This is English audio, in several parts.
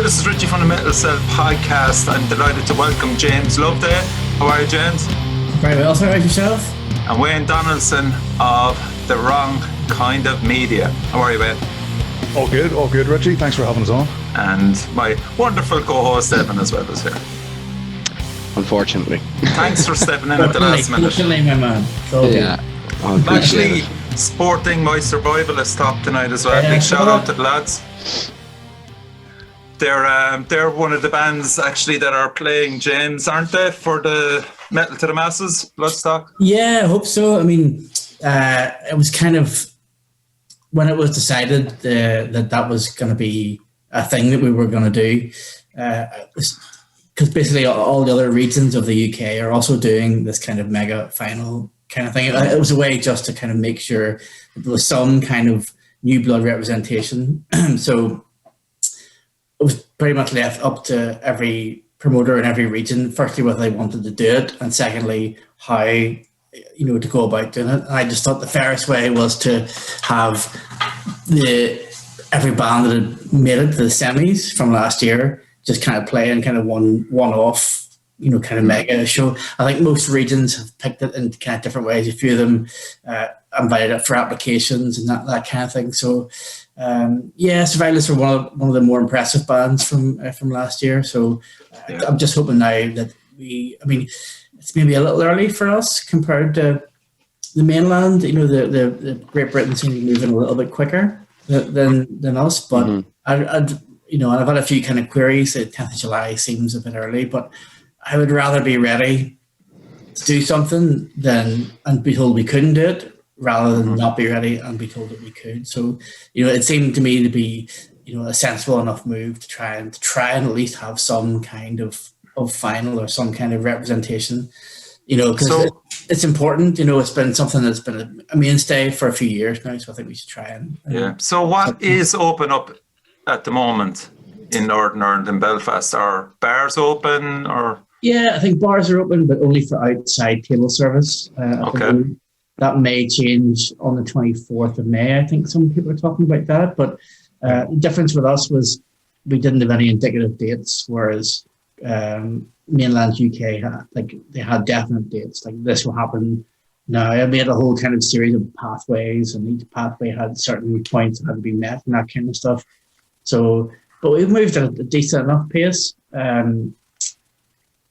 this is Richie from the Metal Cell podcast. I'm delighted to welcome James Loveday. How are you, James? Very well, sir. How's yourself? And Wayne Donaldson of The Wrong Kind of Media. How are you, Wayne? All good, Richie. Thanks for having us on. And my wonderful co-host, Evan, as well, is here. Unfortunately. Thanks for stepping in at the last minute. Fortunately, my man. Yeah. I'm actually sporting my survivalist top tonight as well. Big shout out to the lads. They're one of the bands actually that are playing, James, aren't they, for the Metal to the Masses Bloodstock? Yeah, I hope so. I mean, it was kind of when it was decided that was going to be a thing that we were going to do. Because basically all the other regions of the UK are also doing this kind of mega final kind of thing. It was a way just to kind of make sure that there was some kind of new blood representation. So it was pretty much left up to every promoter in every region, firstly, whether they wanted to do it, and secondly, how, to go about doing it. And I just thought the fairest way was to have every band that had made it to the semis from last year just kind of play in kind of one-off, kind of mega show. I think most regions have picked it in kind of different ways. A few of them invited it for applications and that kind of thing. So, Survivalists were one of the more impressive bands from last year. So I'm just hoping now that it's maybe a little early for us compared to the mainland. The Great Britain seems to be moving a little bit quicker than us. But I've had a few kind of queries. The 10th of July seems a bit early, but I would rather be ready to do something and be told we couldn't do it, rather than not be ready and be told that we could. So, it seemed to me to be, a sensible enough move to try and at least have some kind of final or some kind of representation, because it's important. It's been something that's been a mainstay for a few years now. So I think we should try and So what is open up at the moment in Northern Ireland and Belfast? Are bars open or? Yeah, I think bars are open, but only for outside table service. Okay. That may change on the 24th of May. I think some people are talking about that. But the difference with us was we didn't have any indicative dates, whereas mainland UK they had definite dates. Like, this will happen now. I made a whole kind of series of pathways, and each pathway had certain points that had to be met and that kind of stuff. So, but we've moved at a decent enough pace.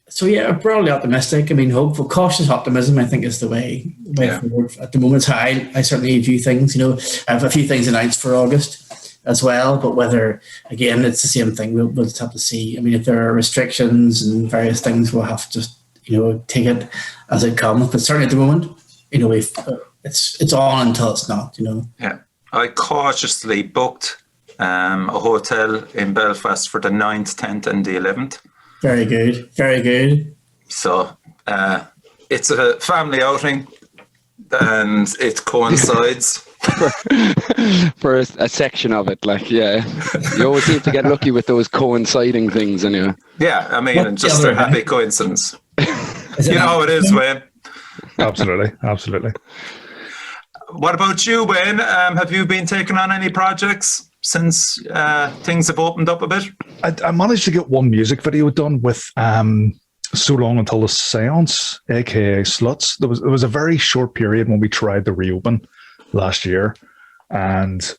So yeah, I'm broadly optimistic. I mean, hopeful, cautious optimism, I think, is the way forward at the moment. I certainly view things. I have a few things announced for August as well, but whether, again, it's the same thing. We'll just have to see. I mean, if there are restrictions and various things, we'll have to just take it as it comes. But certainly at the moment, it's on until it's not. Yeah, I cautiously booked a hotel in Belfast for the 9th, 10th, and the 11th. Very good, very good. So it's a family outing, and it coincides for a section of it. You always seem to get lucky with those coinciding things, anyway. Yeah, I mean, and just a happy coincidence. You know how it is, Wayne. Absolutely. What about you, Wayne? Have you been taking on any projects since things have opened up a bit? I managed to get one music video done with So Long Until the Seance, aka Sluts. There was a very short period when we tried to reopen last year, and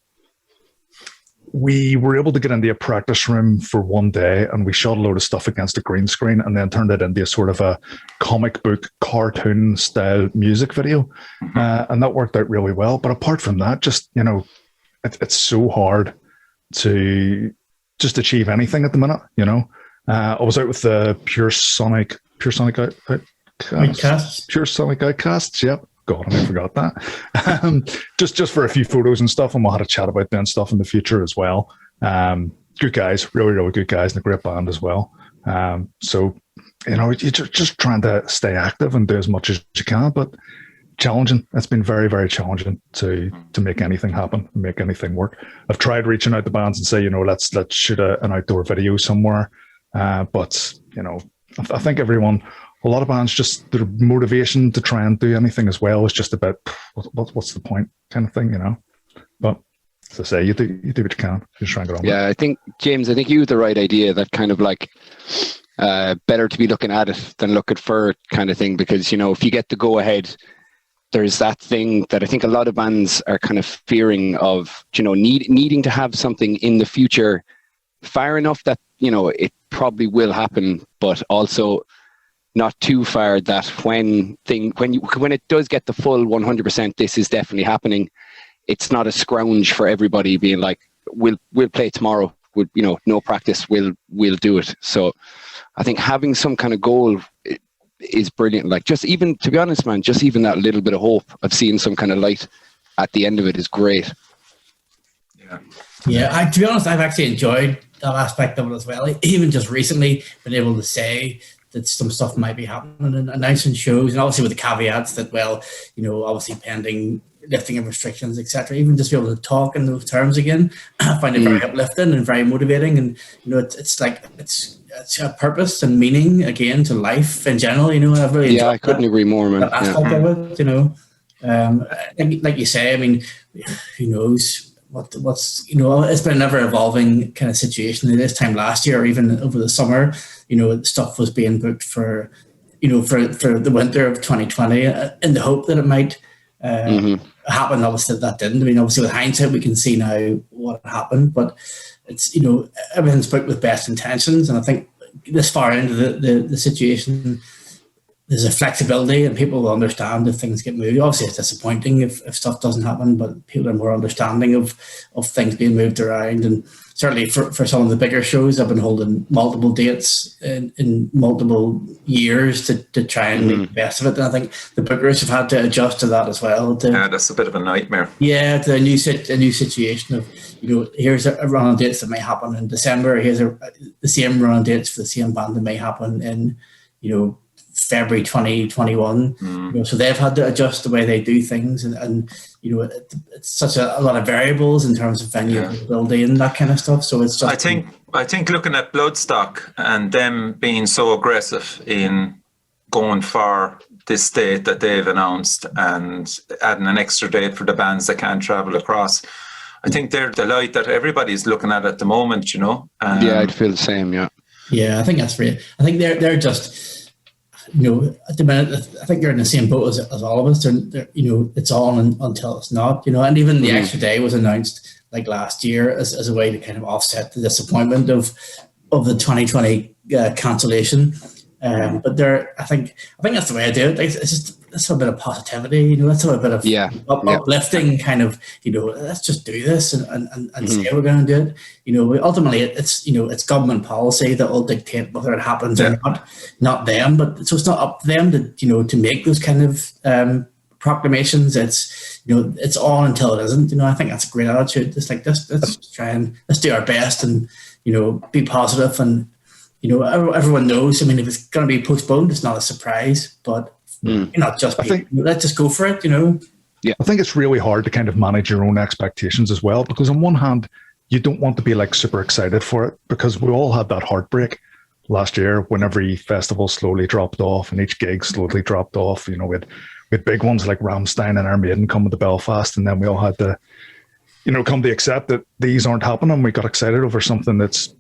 we were able to get into a practice room for one day, and we shot a load of stuff against a green screen and then turned it into a sort of a comic book cartoon style music video. And that worked out really well. But apart from that, just, it's so hard to just achieve anything at the minute. I was out with the Pure Sonic Outcasts. Yep. God, I forgot that. Just for a few photos and stuff, and we'll have a chat about doing stuff in the future as well. Good guys, really, really good guys, and a great band as well. So, you're just trying to stay active and do as much as you can, but challenging. It's been very, very challenging to make anything happen, make anything work. I've tried reaching out to bands and say, let's shoot an outdoor video somewhere, but I think a lot of bands, just their motivation to try and do anything as well is just about what's the point kind of thing, But As I say, you do what you can. You try and get on with it. I think, James, you have the right idea, that kind of like better to be looking at it than looking for it kind of thing, because, you know, if you get the go ahead, there's that thing that I think a lot of bands are kind of fearing of, you know, needing to have something in the future far enough that, you know, it probably will happen, but also not too far that when it does get the full 100%, this is definitely happening, it's not a scrounge for everybody being like, we'll play tomorrow, you know, no practice, we'll do it. So I think having some kind of goal is brilliant. Like, just even, to be honest, man, just even that little bit of hope of seeing some kind of light at the end of it is great. Yeah, to be honest, I've actually enjoyed that aspect of it as well. Even just recently, been able to say that some stuff might be happening and announcing shows, and obviously with the caveats that, well, you know, obviously pending lifting of restrictions, etc. Even just be able to talk in those terms again, I find it very uplifting and very motivating. And, you know, it's like it's a purpose and meaning again to life in general. You know, I've really I couldn't agree more, man. That aspect of it, you know, like you say. I mean, who knows what's you know, it's been an ever evolving kind of situation. This time last year, or even over the summer, you know, stuff was being booked for, you know, for the winter of 2020 in the hope that it might happen. Obviously that didn't. I mean, obviously with hindsight we can see now what happened, but it's, you know, everything's booked with best intentions, and I think this far into the situation there's a flexibility and people will understand if things get moved. Obviously it's disappointing if stuff doesn't happen, but people are more understanding of things being moved around. And certainly for some of the bigger shows, I've been holding multiple dates in multiple years to try and make the best of it. And I think the bookers have had to adjust to that as well. That's a bit of a nightmare. Yeah, to a new situation of, you know, here's a run on dates that may happen in December. Here's the same run on dates for the same band that may happen in, you know, February 2021. You know, so they've had to adjust the way they do things, and you know, it's such a lot of variables in terms of venue availability and that kind of stuff. So it's just, I think looking at Bloodstock and them being so aggressive in going for this date that they've announced and adding an extra date for the bands that can't travel across, I think they're the light that everybody's looking at the moment, you know. I'd feel the same. Yeah, I think that's great. I think they're just, you know, at the minute, I think they're in the same boat as all of us. They're, you know, it's on until it's not, you know, and even the extra day was announced like last year as a way to kind of offset the disappointment of the 2020 cancellation. But I think that's the way I do it. It's just, that's a bit of positivity, you know, that's a bit of uplifting kind of, you know, let's just do this and say we're going to do it. You know, ultimately it's, you know, it's government policy that will dictate whether it happens or not them. But so it's not up to them to, you know, to make those kind of proclamations. It's, you know, it's on until it isn't. You know, I think that's a great attitude. It's like, let's try and let's do our best and, you know, be positive. And, you know, everyone knows, I mean, if it's going to be postponed, it's not a surprise, but you're not just, let's just go for it, you know? Yeah. I think it's really hard to kind of manage your own expectations as well, because on one hand, you don't want to be like super excited for it, because we all had that heartbreak last year when every festival slowly dropped off and each gig slowly dropped off. You know, we had big ones like Rammstein and Iron Maiden coming to Belfast, and then we all had to, you know, come to accept that these aren't happening. We got excited over something that's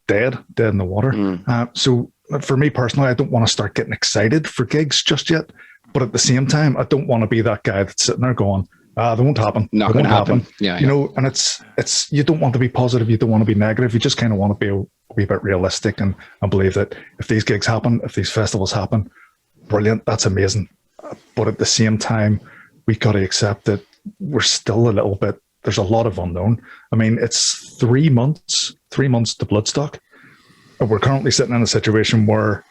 dead in the water. So for me personally, I don't want to start getting excited for gigs just yet. But at the same time, I don't want to be that guy that's sitting there going, they won't happen. Not going to happen. Yeah, you know, and it's you don't want to be positive. You don't want to be negative. You just kind of want to be a wee bit realistic and believe that if these gigs happen, if these festivals happen, brilliant, that's amazing. But at the same time, we got to accept that we're still a little bit, there's a lot of unknown. I mean, it's 3 months to Bloodstock. We're currently sitting in a situation where,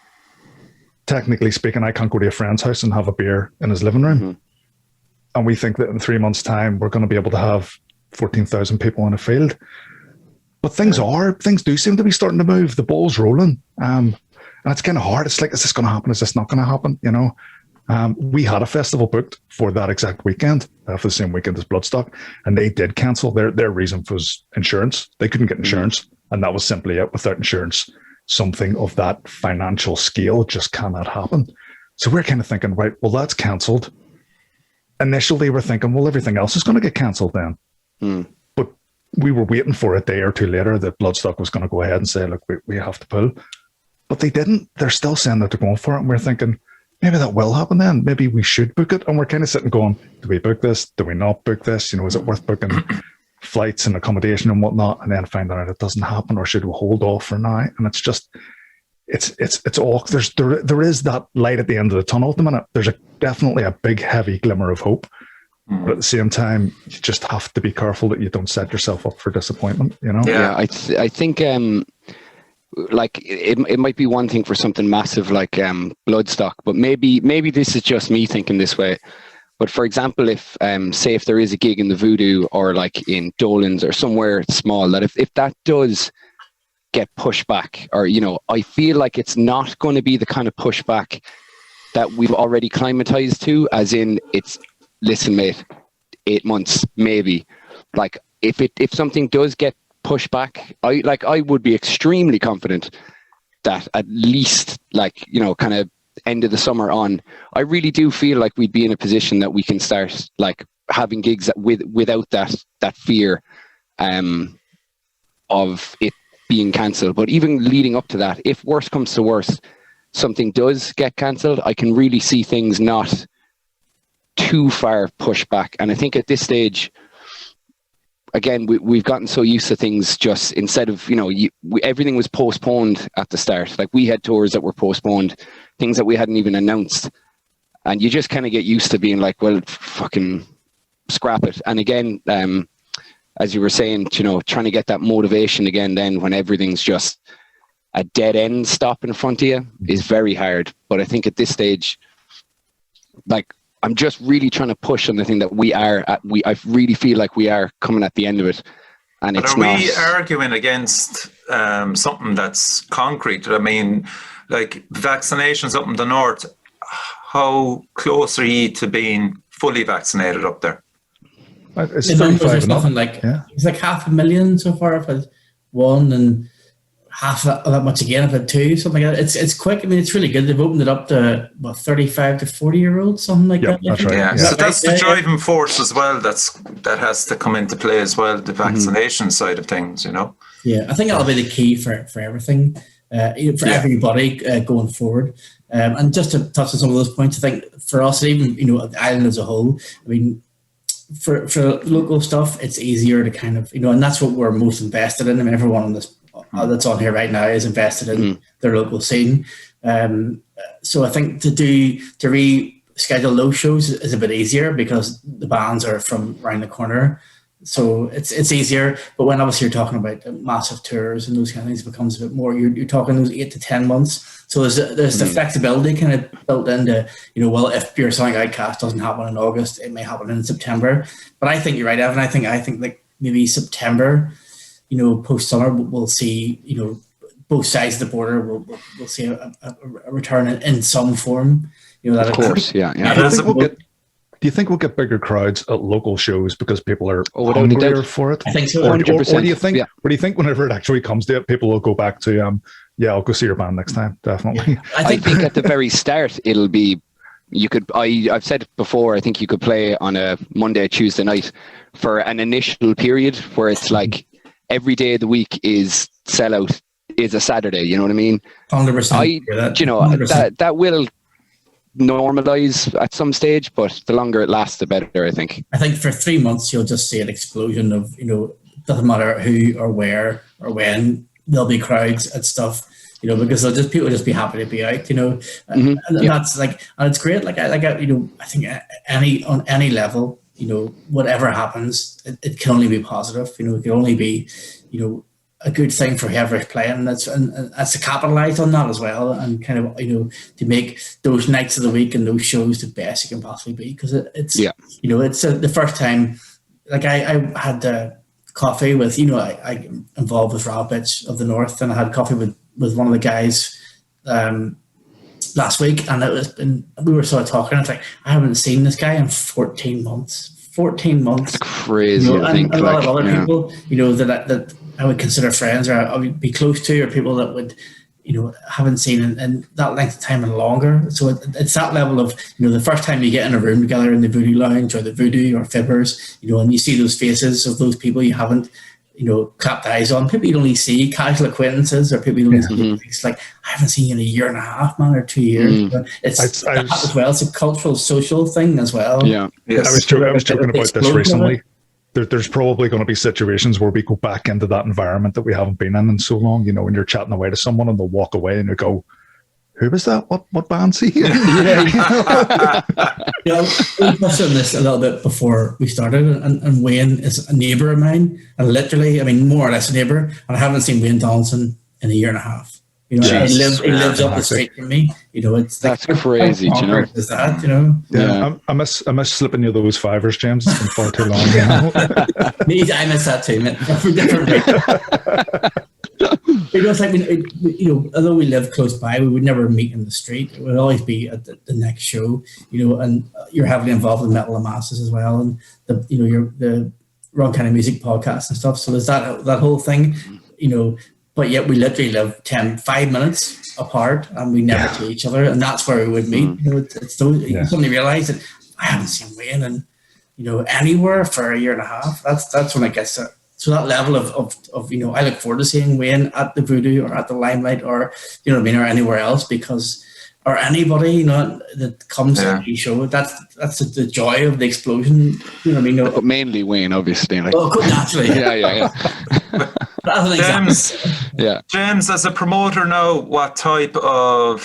technically speaking, I can't go to a friend's house and have a beer in his living room. And we think that in 3 months' time, we're going to be able to have 14,000 people in a field. But things do seem to be starting to move. The ball's rolling. And it's kind of hard. It's like, is this going to happen? Is this not going to happen? You know, we had a festival booked for that exact weekend, for the same weekend as Bloodstock, and they did cancel. Their reason was insurance. They couldn't get insurance. And that was simply it. Without insurance, something of that financial scale just cannot happen. So we're kind of thinking, right, well, that's cancelled. Initially, we're thinking, well, everything else is going to get cancelled then. But we were waiting for a day or two later that Bloodstock was going to go ahead and say, look, we have to pull. But they didn't. They're still saying that they're going for it. And we're thinking, maybe that will happen then. Maybe we should book it. And we're kind of sitting going, do we book this? Do we not book this? You know, is it worth booking flights and accommodation and whatnot? And then finding out it doesn't happen, or should we hold off for now? And it's just, it's all, there is that light at the end of the tunnel at the minute. There's definitely a big, heavy glimmer of hope. But at the same time, you just have to be careful that you don't set yourself up for disappointment, you know? Yeah, I think like it might be one thing for something massive like Bloodstock, but maybe this is just me thinking this way. But for example, if say if there is a gig in the Voodoo or like in Dolan's or somewhere small, that if that does get pushed back, or, you know, I feel like it's not going to be the kind of pushback that we've already climatized to, as in it's, listen, mate, 8 months, maybe. Like if something does get pushed back, I would be extremely confident that at least, like, you know, kind of end of the summer on, I really do feel like we'd be in a position that we can start like having gigs that without that fear of it being cancelled. But even leading up to that, if worse comes to worse, something does get cancelled, I can really see things not too far pushed back. And I think at this stage, again, we've gotten so used to things just, instead of, you know, everything was postponed at the start. Like we had tours that were postponed, things that we hadn't even announced. And you just kind of get used to being like, well, fucking scrap it. And again, as you were saying, you know, trying to get that motivation again then when everything's just a dead end stop in front of you is very hard. But I think at this stage, like, I'm just really trying to push on the thing that I really feel like we are coming at the end of it. And but are we arguing against something that's concrete? I mean, like vaccinations up in the north, how close are you to being fully vaccinated up there? It's the numbers 35 are something like, it's like 500,000 so far. I've had one, and half that much again. I've had two, something like that. It's quick. I mean, it's really good. They've opened it up to 35 to 40-year-olds, something like that. That's right. Yeah, so that's the driving force as well. That has to come into play as well. The vaccination side of things, you know. Yeah, I think that'll be the key for everything, for everybody going forward. And just to touch on some of those points, I think for us, even, you know, the island as a whole, I mean, for local stuff, it's easier to kind of, you know, and that's what we're most invested in. I mean, everyone on this that's on here right now is invested in their local scene. So I think to reschedule those shows is a bit easier because the bands are from around the corner. So it's easier. But when obviously you're talking about massive tours and those kind of things, it becomes a bit more, you're talking those 8 to 10 months. So there's the flexibility kind of built into, you know, well, if Pure Sonic Outcast doesn't happen in August, it may happen in September. But I think you're right, Evan. I think like maybe September, you know, post summer, we'll see, you know, both sides of the border. We'll see a return in some form. You know, that of course, yeah. Do you think we'll get bigger crowds at local shows because people are hungrier for it? I think so. 100%. Or do you think? Or do you think whenever it actually comes to it, people will go back to I'll go see your band next time. Definitely. Yeah. I think at the very start it'll be. I've said it before. I think you could play on a Monday, Tuesday night for an initial period where it's like every day of the week is sellout is a Saturday. You know what I mean? 100%. You know 100%. That will normalize at some stage, but the longer it lasts, the better. I think for 3 months you'll just see an explosion of, you know, doesn't matter who or where or when, there'll be crowds and stuff, you know, because people will just be happy to be out, you know, and that's like, and it's great. Like you know, I think on any level, you know, whatever happens, it can only be positive. You know, it can only be, you know, a good thing for whoever's playing, and that's to capitalize on that as well, and kind of, you know, to make those nights of the week and those shows the best you can possibly be, because it's you know, it's the first time, like I had coffee with, you know, I involved with Rabbits of the North, and I had coffee with one of the guys last week, and we were sort of talking. It's like, I haven't seen this guy in 14 months. 14 months. That's crazy. You know, and a lot of other people, you know, that I would consider friends, or I would be close to, or people that would, you know, haven't seen in that length of time and longer. So it's that level of, you know, the first time you get in a room together in the Voodoo Lounge or the Voodoo or Fibbers, you know, and you see those faces of those people you haven't clapped eyes on, people you only see, casual acquaintances, or people you only see. It's like, I haven't seen you in a year and a half, man, or 2 years. But it's that as well. It's a cultural, social thing as well. Yeah. Yes. I was joking about this recently. There's probably going to be situations where we go back into that environment that we haven't been in so long. When you're chatting away to someone and they'll walk away and you go, "Who was that? What band's he?" We touched on this a little bit before we started, and Wayne is a neighbour of mine, and literally, more or less a neighbour. And I haven't seen Wayne Donaldson in a year and a half. He lives up the street from me. It's that's crazy. Is that Yeah. I miss slipping you those fivers, James. It's been far too long. I miss that too, man. For different reasons. It's like, although we live close by, we would never meet in the street. It would always be at the next show, and you're heavily involved in Metal and Masses as well, and you're the Wrong Kind of Music podcast and stuff. So there's that whole thing, but yet we literally live 5 minutes apart, and we never see each other, and that's where we would meet. It's those, you suddenly realize that I haven't seen Wayne in, anywhere for a year and a half. That's when it gets to that level of I look forward to seeing Wayne at the Voodoo or at the Limelight or or anywhere else, or anybody that comes to any show. That's the joy of the explosion. But mainly Wayne, obviously. Naturally. Yeah. James, as a promoter now, what type of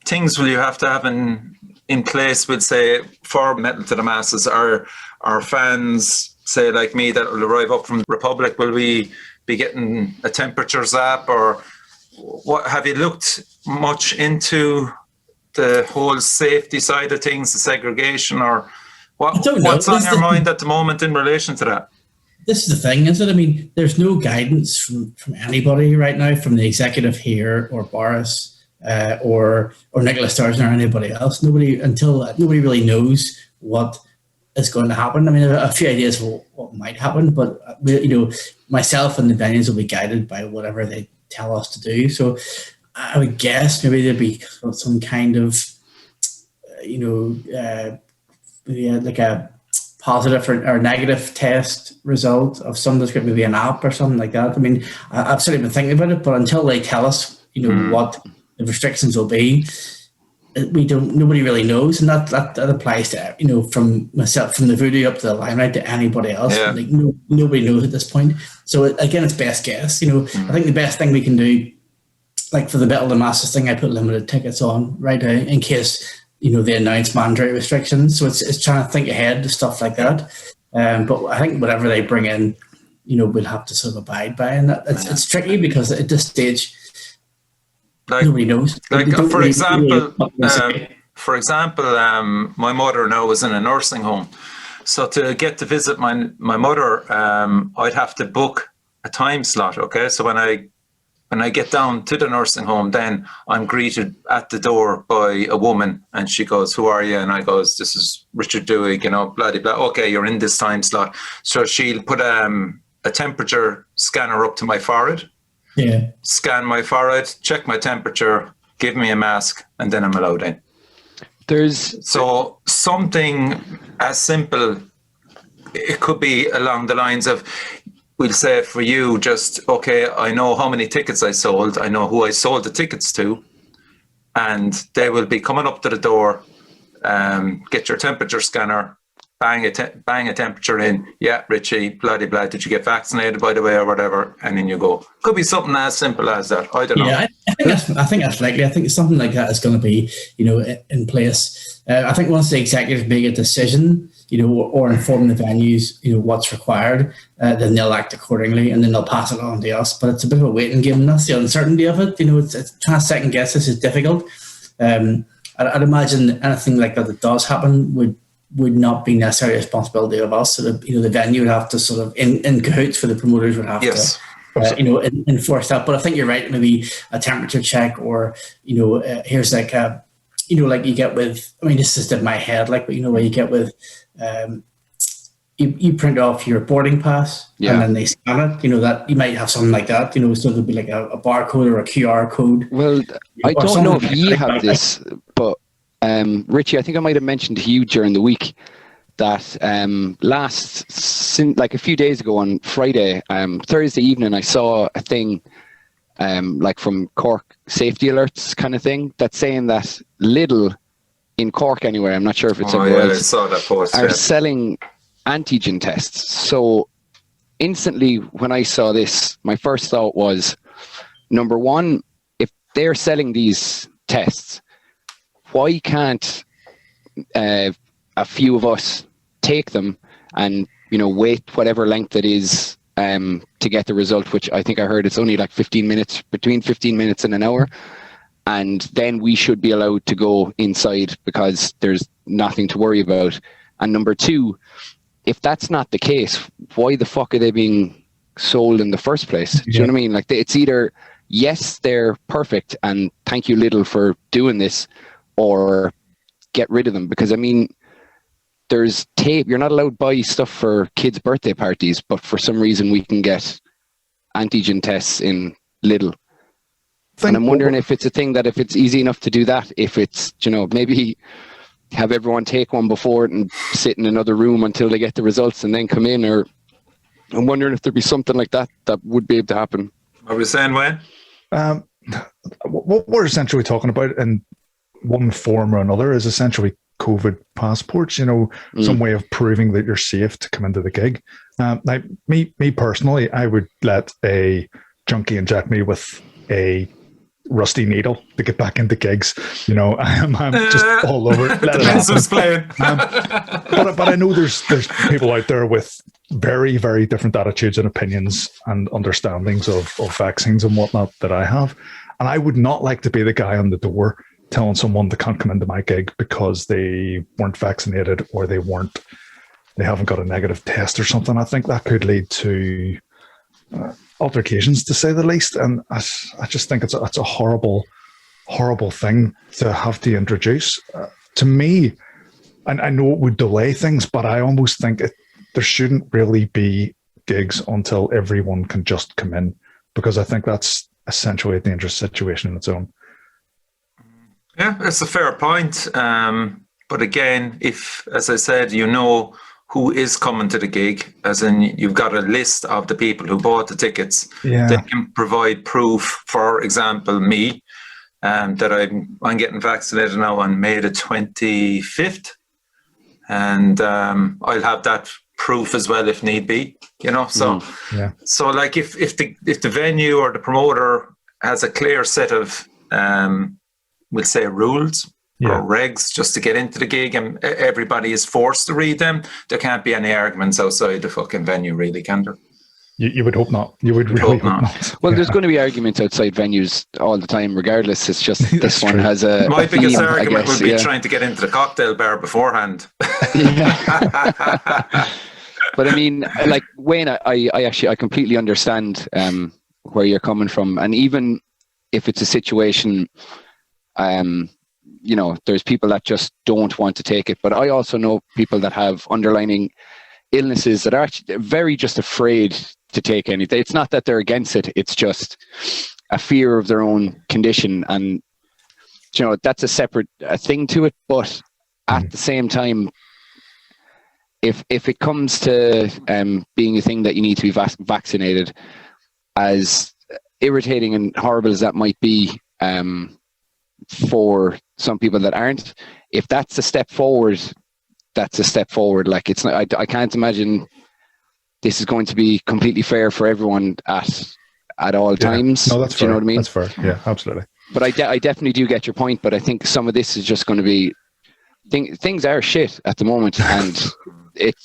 things will you have to have in place, we'll say, for Metal to the Masses? Are fans, say like me, that will arrive up from the Republic, will we be getting a temperature zap, or what? Have you looked much into the whole safety side of things, the segregation, or what's on your mind at the moment in relation to that? This is the thing, isn't it? There's no guidance from anybody right now, from the executive here, or Boris, or Nicola Sturgeon, or anybody else. Nobody really knows what is going to happen. A few ideas of what might happen, but myself and the venues will be guided by whatever they tell us to do. So I would guess maybe there'd be some kind of, like a positive or negative test result of some description, maybe an app or something like that. I've certainly been thinking about it, but until they tell us, what the restrictions will be, nobody really knows, and that applies to from myself, from the Voodoo up to the Limelight, to anybody else. Yeah. Nobody knows at this point. So again, it's best guess. I think the best thing we can do, like for the Metal to Masses thing, I put limited tickets on right now in case they announce mandatory restrictions. So it's trying to think ahead to stuff like that. But I think whatever they bring in, we'll have to sort of abide by, and it's tricky because at this stage, nobody knows. For example, my mother now is in a nursing home. So to get to visit my mother, I'd have to book a time slot. Okay, so when I get down to the nursing home, then I'm greeted at the door by a woman, and she goes, "Who are you?" And I goes, "This is Richard Dewey, blah, blah, blah. Okay, you're in this time slot." So she'll put a temperature scanner up to my forehead. Yeah. Scan my forehead, check my temperature, give me a mask, and then I'm allowed in. So something as simple, it could be along the lines of, we'll say for you, just, okay, I know how many tickets I sold, I know who I sold the tickets to, and they will be coming up to the door, get your temperature scanner, bang a temperature in. Yeah, Richie, blah, blah, blah. Did you get vaccinated, by the way, or whatever? And then you go. Could be something as simple as that. I don't know. Yeah, I think that's likely. I think something like that is going to be, in place. I think once the executives make a decision, or inform the venues, what's required, then they'll act accordingly, and then they'll pass it on to us. But it's a bit of a waiting game, and that's the uncertainty of it. It's trying to second guess this is difficult. I'd imagine anything like that does happen would not be necessarily a responsibility of us. So the venue would have to sort of in cahoots for the promoters would have to enforce that. But I think you're right. Maybe a temperature check, or here's like a like you get with. This is in my head, like, but where you get with. You print off your boarding pass, and then they scan it. That you might have something like that. So there'll be like a barcode or a QR code. Well, I don't know if you have this, but Richie, I think I might have mentioned to you during the week that like a few days ago on Friday, Thursday evening, I saw a thing like from Cork Safety Alerts kind of thing that's saying that Lidl in Cork anywhere, I'm not sure if it's everywhere else, I saw that post, are selling antigen tests. So instantly when I saw this, my first thought was, number one, if they're selling these tests, why can't a few of us take them and, you know, wait whatever length it is to get the result, which I think I heard it's only like 15 minutes, between 15 minutes and an hour. And then we should be allowed to go inside because there's nothing to worry about. And number two, if that's not the case, why the fuck are they being sold in the first place? Do you know what I mean? Like, it's either, yes, they're perfect and thank you Lidl for doing this, or get rid of them. Because I mean, there's tape. You're not allowed to buy stuff for kids' birthday parties, but for some reason we can get antigen tests in Lidl. And I'm wondering if it's a thing that if it's easy enough to do that, if it's, you know, maybe have everyone take one before it and sit in another room until they get the results and then come in, or I'm wondering if there'd be something like that that would be able to happen. What were you saying, Wayne? What we're essentially talking about in one form or another is essentially COVID passports, you know, some way of proving that you're safe to come into the gig. Like me personally, I would let a junkie inject me with a rusty needle to get back into gigs. You know, I'm just all over it. Depends who's playing. But I know there's people out there with very, very different attitudes and opinions and understandings of vaccines and whatnot that I have. And I would not like to be the guy on the door telling someone they can't come into my gig because they weren't vaccinated or they haven't got a negative test or something. I think that could lead to altercations, to say the least. And I just think it's a horrible, horrible thing to have to introduce. To me, and I know it would delay things, but I almost think there shouldn't really be gigs until everyone can just come in, because I think that's essentially a dangerous situation in its own. Yeah, that's a fair point. But again, if, as I said, you know who is coming to the gig, as in you've got a list of the people who bought the tickets, they can provide proof, for example, me, that I'm getting vaccinated now on May the 25th. And I'll have that proof as well if need be, you know. So so like if the venue or the promoter has a clear set of we'll say rules or regs just to get into the gig, and everybody is forced to read them, there can't be any arguments outside the fucking venue, really, can there? You would hope not. You would really hope not. Well, there's going to be arguments outside venues all the time, regardless. It's just this one has a. My biggest theme, argument would be trying to get into the cocktail bar beforehand. But I mean, like Wayne, I completely understand where you're coming from, and even if it's a situation, you know, there's people that just don't want to take it. But I also know people that have underlying illnesses that are actually very just afraid to take anything. It's not that they're against it. It's just a fear of their own condition. And, you know, that's a separate thing to it. But at the same time, if it comes to being a thing that you need to be vaccinated, as irritating and horrible as that might be, for some people that aren't, if that's a step forward, that's a step forward. Like, it's not, I can't imagine this is going to be completely fair for everyone at all times. No, that's fair. Do you know what I mean? That's fair. Yeah, absolutely. But I definitely do get your point. But I think some of this is just going to be things are shit at the moment, and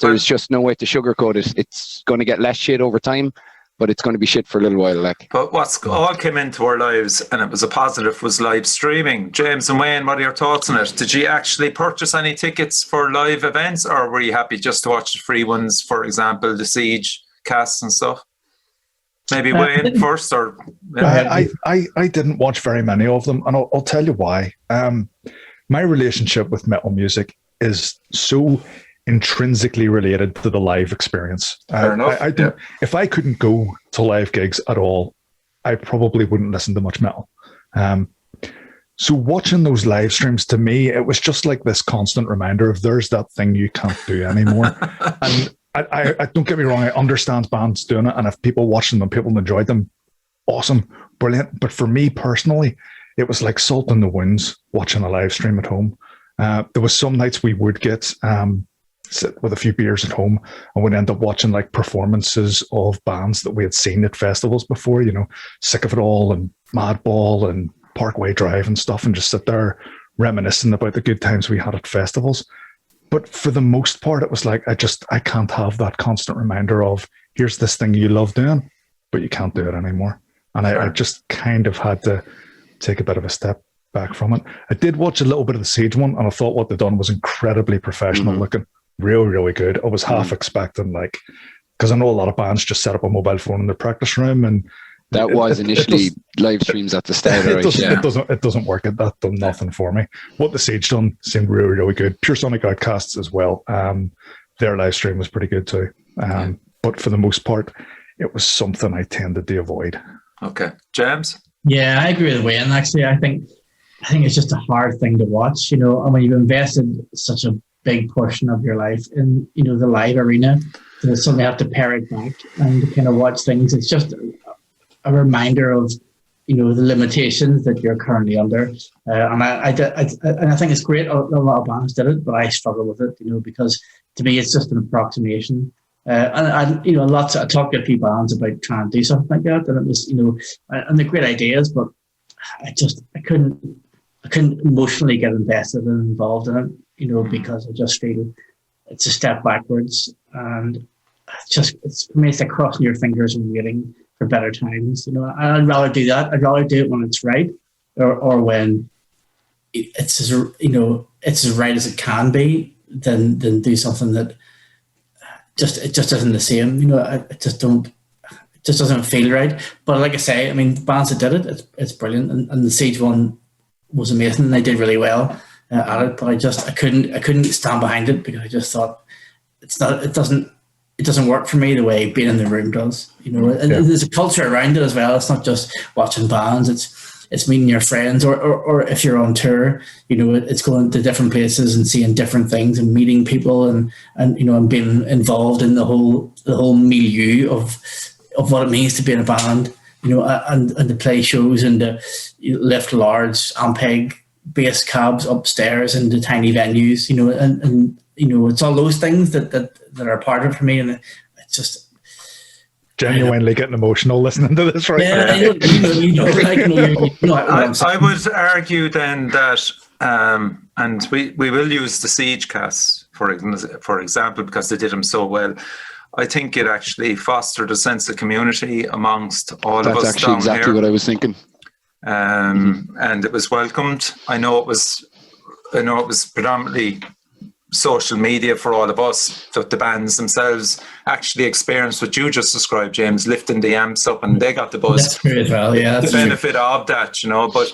there's just no way to sugarcoat it. It's going to get less shit over time, but it's going to be shit for a little while. Like, but what's all came into our lives, and it was a positive, was live streaming. James and Wayne, what are your thoughts on it? Did you actually purchase any tickets for live events, or were you happy just to watch the free ones, for example, the Siege casts and stuff? Maybe Wayne first, or I didn't watch very many of them, and I'll tell you why. My relationship with metal music is so intrinsically related to the live experience. Fair enough. If I couldn't go to live gigs at all, I probably wouldn't listen to much metal. So watching those live streams, to me, it was just like this constant reminder of there's that thing you can't do anymore. And I don't get me wrong, I understand bands doing it, and if people watching them, people enjoyed them, awesome, brilliant. But for me personally, it was like salt in the wounds watching a live stream at home. There was some nights we would get sit with a few beers at home, and we'd end up watching like performances of bands that we had seen at festivals before, you know, Sick of It All and Madball and Parkway Drive and stuff, and just sit there reminiscing about the good times we had at festivals. But for the most part, it was like, I can't have that constant reminder of, here's this thing you love doing, but you can't do it anymore. And I just kind of had to take a bit of a step back from it. I did watch a little bit of the Siege one, and I thought what they'd done was incredibly professional looking, really, really good. I was half expecting, like, because I know a lot of bands just set up a mobile phone in their practice room, and that was initially live streams at the start. It doesn't work. That done nothing for me. What the Siege done seemed really, really good. Pure Sonic Outcasts as well. Their live stream was pretty good too. But for the most part, it was something I tended to avoid. Okay, James. Yeah, I agree with Wayne. Actually, I think it's just a hard thing to watch. You know, and when you've invested such a big portion of your life in, you know, the live arena, to suddenly have to pare it back and to kind of watch things. It's just a reminder of, you know, the limitations that you're currently under. And I think it's great. A lot of bands did it, but I struggle with it, you know, because to me it's just an approximation. And you know, I talked to a few bands about trying to do something like that, and it was, you know, and they're great ideas, but I couldn't emotionally get invested and involved in it, you know, because I just feel it's a step backwards, and for me, it's like crossing your fingers and waiting for better times. You know, I'd rather do that. I'd rather do it when it's right, or when it's as, you know, it's as right as it can be, than do something that it just isn't the same. You know, it just doesn't feel right. But like I say, I mean, the bands that did it, it's brilliant, and the Siege one was amazing, and they did really well at it. But I couldn't stand behind it, because I just thought it doesn't work for me the way being in the room does. You know, and there's a culture around it as well. It's not just watching bands. It's meeting your friends, or if you're on tour, you know, it's going to different places and seeing different things and meeting people, and you know, and being involved in the whole milieu of what it means to be in a band. You know, and to play shows and to lift large Ampeg bass cabs upstairs into tiny venues. You know, and you know, it's all those things that are part of it for me, and it's just genuinely getting emotional listening to this right now. I would argue then that, and we will use the Siege cast for example, because they did them so well. I think it actually fostered a sense of community amongst all of us. That's actually exactly what I was thinking. And it was welcomed. I know it was predominantly social media for all of us, but the bands themselves actually experienced what you just described, James, lifting the amps up, and they got the buzz. That's true as well, yeah. The benefit of that, you know. But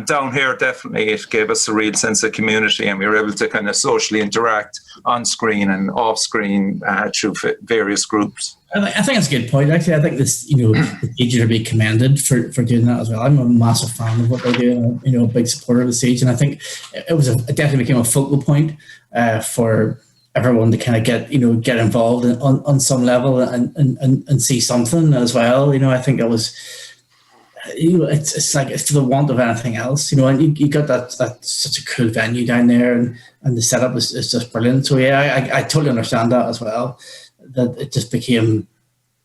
down here, definitely, it gave us a real sense of community, and we were able to kind of socially interact on screen and off screen through various groups. I think that's a good point. Actually, I think this, you know, the Siege to be commended for doing that as well. I'm a massive fan of what they do, you know, a big supporter of the Siege, and I think it definitely became a focal point for everyone to kind of get involved on some level and see something as well. You know, I think it was, you know, it's like it's to the want of anything else. You know, and you got that such a cool venue down there, and the setup is just brilliant. So yeah, I totally understand that as well. That it just became,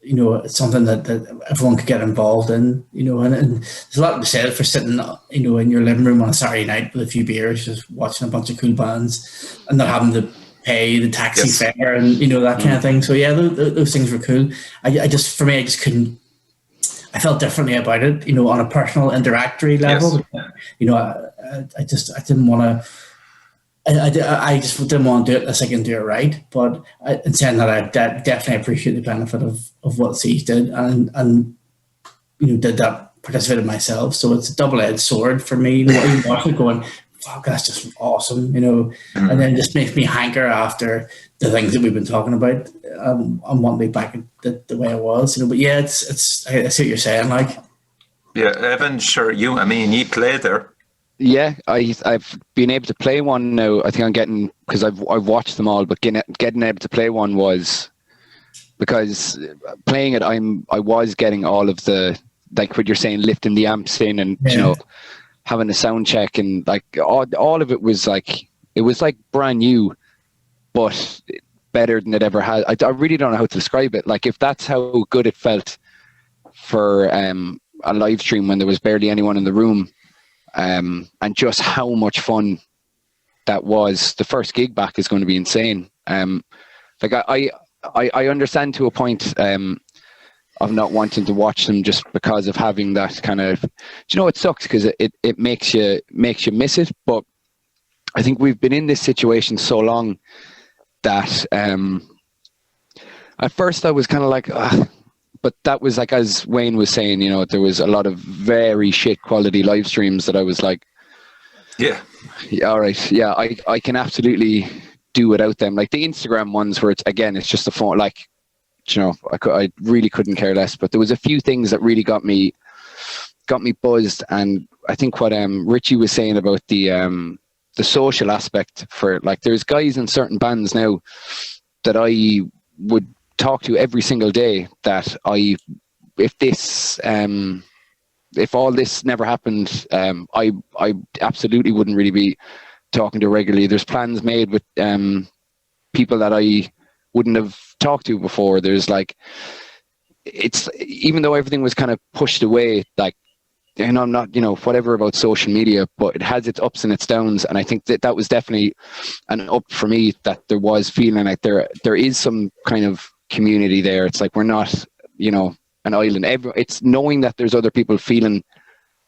you know, it's something that everyone could get involved in, you know, and there's a lot to be said for sitting, you know, in your living room on a Saturday night with a few beers, just watching a bunch of cool bands and not having to pay the taxi fare and, you know, that kind of thing. So yeah, those things were cool. I felt differently about it, you know, on a personal interactory level. Yes. You know, I didn't want to. I just didn't want to do it unless I can do it right. But in saying that, I definitely appreciate the benefit of what Siege did, and you know, did that, participated myself. So it's a double-edged sword for me. You know, you watch it going, fuck, that's just awesome, you know, and then it just makes me hanker after the things that we've been talking about. I want to be back the way I was, you know. But yeah, it's I see what you're saying, like. Yeah, Evan, sure, you played there. Yeah, I've been able to play one now. I think I'm getting, because I've watched them all, but getting able to play one was because playing it, I was getting all of the, like what you're saying, lifting the amps in and you know, having a sound check, and like all of it was like, it was like brand new, but better than it ever had. I really don't know how to describe it. Like if that's how good it felt for a live stream when there was barely anyone in the room. And just how much fun that was. The first gig back is going to be insane. Like I understand to a point of not wanting to watch them just because of having that kind of, you know, it sucks because it makes you miss it. But I think we've been in this situation so long that at first I was kind of like, but that was like, as Wayne was saying, you know, there was a lot of very shit quality live streams that I was like, yeah, all right, yeah, I can absolutely do without them. Like the Instagram ones where it's just the phone, like, you know, I really couldn't care less. But there was a few things that really got me buzzed, and I think what Richie was saying about the social aspect for, like, there's guys in certain bands now that I would talk to every single day that if all this never happened, I absolutely wouldn't really be talking to regularly. There's plans made with people that I wouldn't have talked to before. There's like, it's, even though everything was kind of pushed away, like, and I'm not, you know, whatever about social media, but it has its ups and its downs. And I think that was definitely an up for me, that there was feeling like there is some kind of community there. It's like, we're not, you know, an island. It's knowing that there's other people feeling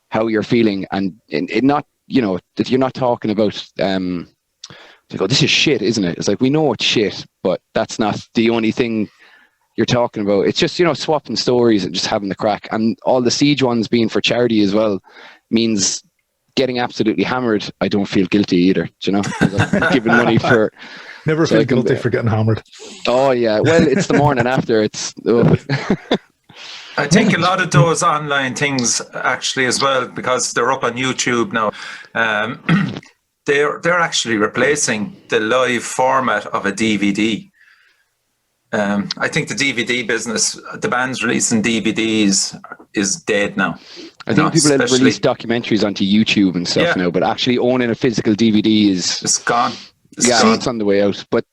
how you're feeling, and it not, you know, that you're not talking about like, oh, this is shit, isn't it? It's like, we know it's shit, but that's not the only thing you're talking about. It's just, you know, swapping stories and just having the crack. And all the Siege ones being for charity as well means getting absolutely hammered. I don't feel guilty either, you know, I'm giving money for. Never feel guilty for getting hammered. Oh yeah, well, it's the morning after. It's. Oh. I think a lot of those online things actually as well, because they're up on YouTube now. They're actually replacing the live format of a DVD. I think the DVD business, the bands releasing DVDs, is dead now. I think people have released documentaries onto YouTube and stuff now, but actually owning a physical DVD is... It's gone. It's on the way out. But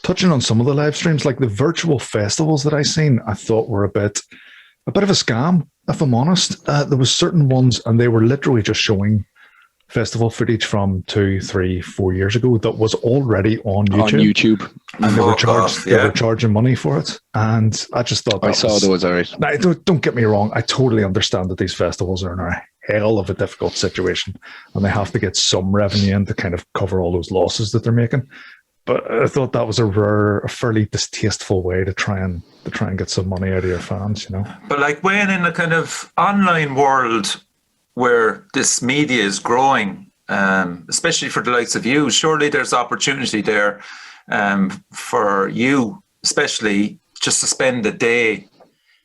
touching on some of the live streams, like the virtual festivals that I seen, I thought were a bit of a scam, if I'm honest. There was certain ones, and they were literally just showing festival footage from 2, 3, 4 years ago that was already on YouTube. And they were charging money for it. And I just thought those, all right. Now, don't get me wrong, I totally understand that these festivals are in a hell of a difficult situation, and they have to get some revenue in to kind of cover all those losses that they're making. But I thought that was a fairly distasteful way to try and get some money out of your fans, you know. But like, when in the kind of online world where this media is growing, especially for the likes of you, surely there's opportunity there for you, especially just to spend a day.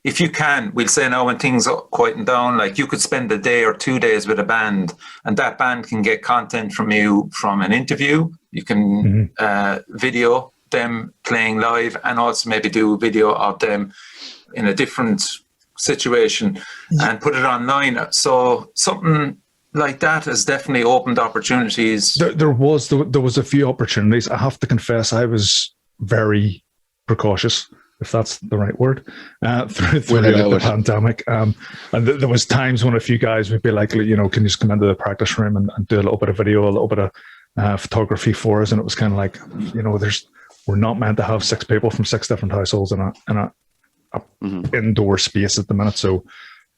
If you can, we'll say now when things are quieting down, like you could spend a day or 2 days with a band, and that band can get content from you from an interview. You can video them playing live, and also maybe do a video of them in a different situation and put it online. So something like that has definitely opened opportunities. There was a few opportunities. I have to confess, I was very precautious, if that's the right word, through the pandemic. And there was times when a few guys would be like, you know, can you just come into the practice room and do a little bit of video, a little bit of photography for us? And it was kind of like, you know, we're not meant to have 6 people from 6 different households in a indoor space at the minute, so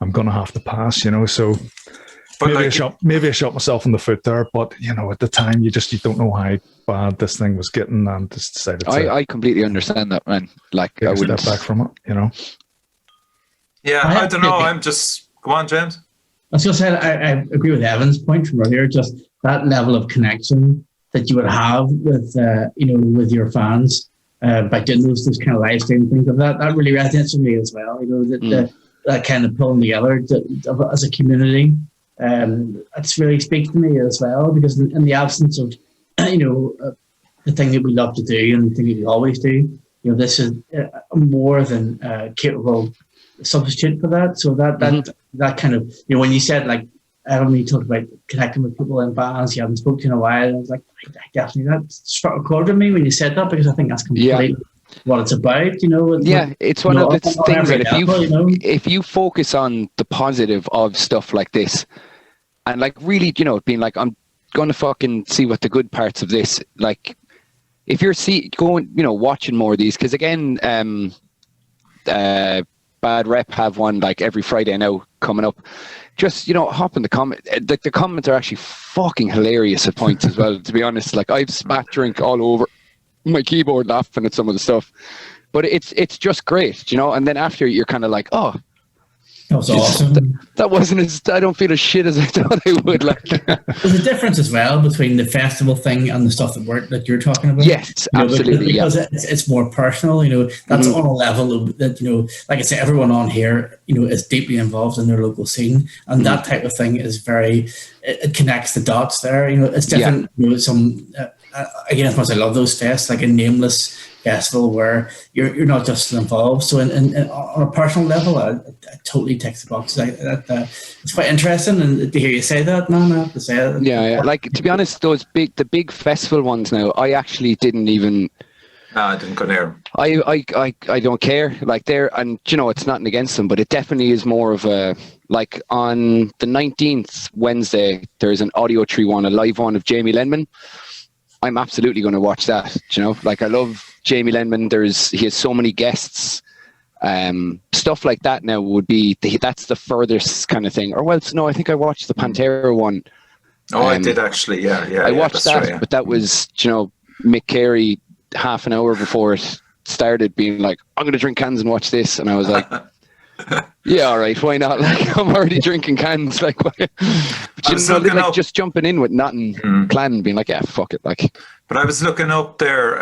I'm going to have to pass, you know. So maybe I shot myself in the foot there, but you know, at the time you don't know how bad this thing was getting, and just decided I completely understand that, man. Like, I would step back from it, you know. Yeah, I don't know. I'm just, go on, James. I was going to say, I agree with Evan's point from earlier. Just that level of connection that you would have with with your fans by doing those kind of live stream things. That really resonates with me as well. You know, that kind of pulling together as a community. It's really speaks to me as well, because in the absence of, the thing that we love to do and the thing that we always do, this is more than capable substitute for that. So that kind of, when you said, like, when you talked about connecting with people in bands you haven't spoken to in a while, I was like, definitely, that struck a chord with me when you said that, because I think that's completely what it's about, it's one of the things that if you focus on the positive of stuff like this, and like really, being like, I'm going to fucking see what the good parts of this, like, if you're watching more of these, because again, Bad Rep have one like every Friday now coming up. Just, hop in the comment. The comments are actually fucking hilarious at points as well, to be honest. Like, I've spat drink all over my keyboard laughing at some of the stuff. But it's just great, and then after you're kind of like, oh, that was awesome. That wasn't I don't feel as shit as I thought I would. Like, there's a difference as well between the festival thing and the stuff that you're talking about. Yes, absolutely. Because it's more personal. That's on a level that like I say, everyone on here, is deeply involved in their local scene, and that type of thing is it connects the dots there. It's different. Again, as much as I love those fests, like a nameless festival where you're not just involved. So on a personal level, I totally ticks the boxes. It's quite interesting, and to hear you say that, man, I have to say it. Yeah. Like, to be honest, the big festival ones now, I actually didn't even. No, I didn't go there. I don't care. Like, and it's nothing against them, but it definitely is more of a, like, on the 19th Wednesday, there's an Audio Tree one, a live one of Jamie Lenman. I'm absolutely going to watch that. Like, I love Jamie Lenman. He has so many guests. Stuff like that now would be that's the furthest kind of thing. Or no, I think I watched the Pantera one. Oh, I did actually. Yeah. I watched that, right, but that was Mick Carey half an hour before it started being like, I'm going to drink cans and watch this, and I was like, yeah, all right, why not? Like, I'm already drinking cans. Like, but just jumping in with nothing planned, being like, yeah, fuck it. Like, but I was looking up there.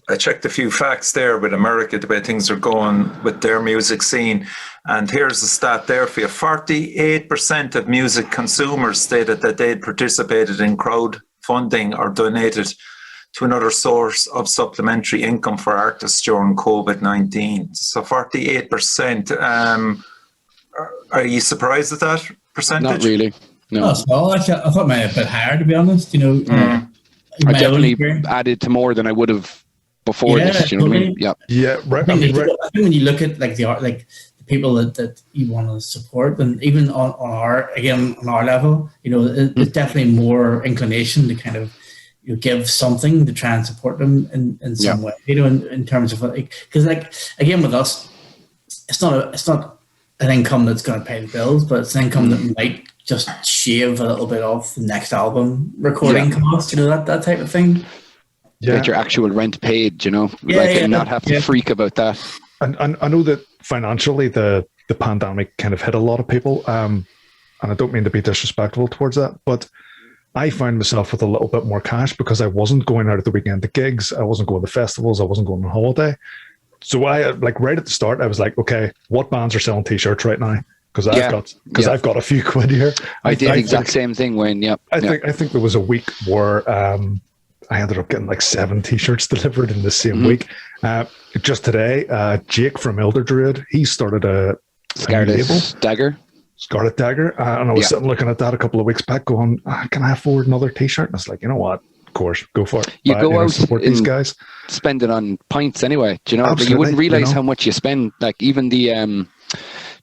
I checked a few facts there with America, the way things are going with their music scene, and here's the stat there for you: 48% of music consumers stated that they'd participated in crowdfunding or donated to another source of supplementary income for artists during COVID-19. So 48%. Are you surprised at that percentage? Not really. No. Well, I thought it might have been higher, to be honest. I definitely added to more than I would have before this. You know what I mean? Yeah. Yeah. Right. I think when you look at like the art, like the people that you want to support, and even on our level, there's definitely more inclination to kind of give something to try and support them in some way, in terms of because again with us, it's not an income that's going to pay the bills, but it's an income that might just shave a little bit off the next album recording cost, that type of thing. Yeah. Get your actual rent paid, and not have to freak about that. And I know that financially the pandemic kind of hit a lot of people, and I don't mean to be disrespectful towards that, but I found myself with a little bit more cash because I wasn't going out at the weekend to gigs. I wasn't going to festivals. I wasn't going on holiday. So I, like, right at the start, I was like, okay, what bands are selling t-shirts right now? Because I've got a few quid here. I did the exact same thing, Wayne. Yep. I think there was a week where I ended up getting like 7 t-shirts delivered in the same week. Just today, Jake from Elder Druid, he started a Scarlet Dagger. Scarlet Dagger, and I was sitting looking at that a couple of weeks back going, can I afford another t-shirt? And I was like, you know what, of course, go for it. You go out support these guys, spend it on pints anyway, Absolutely, you wouldn't realize how much you spend. Like, even the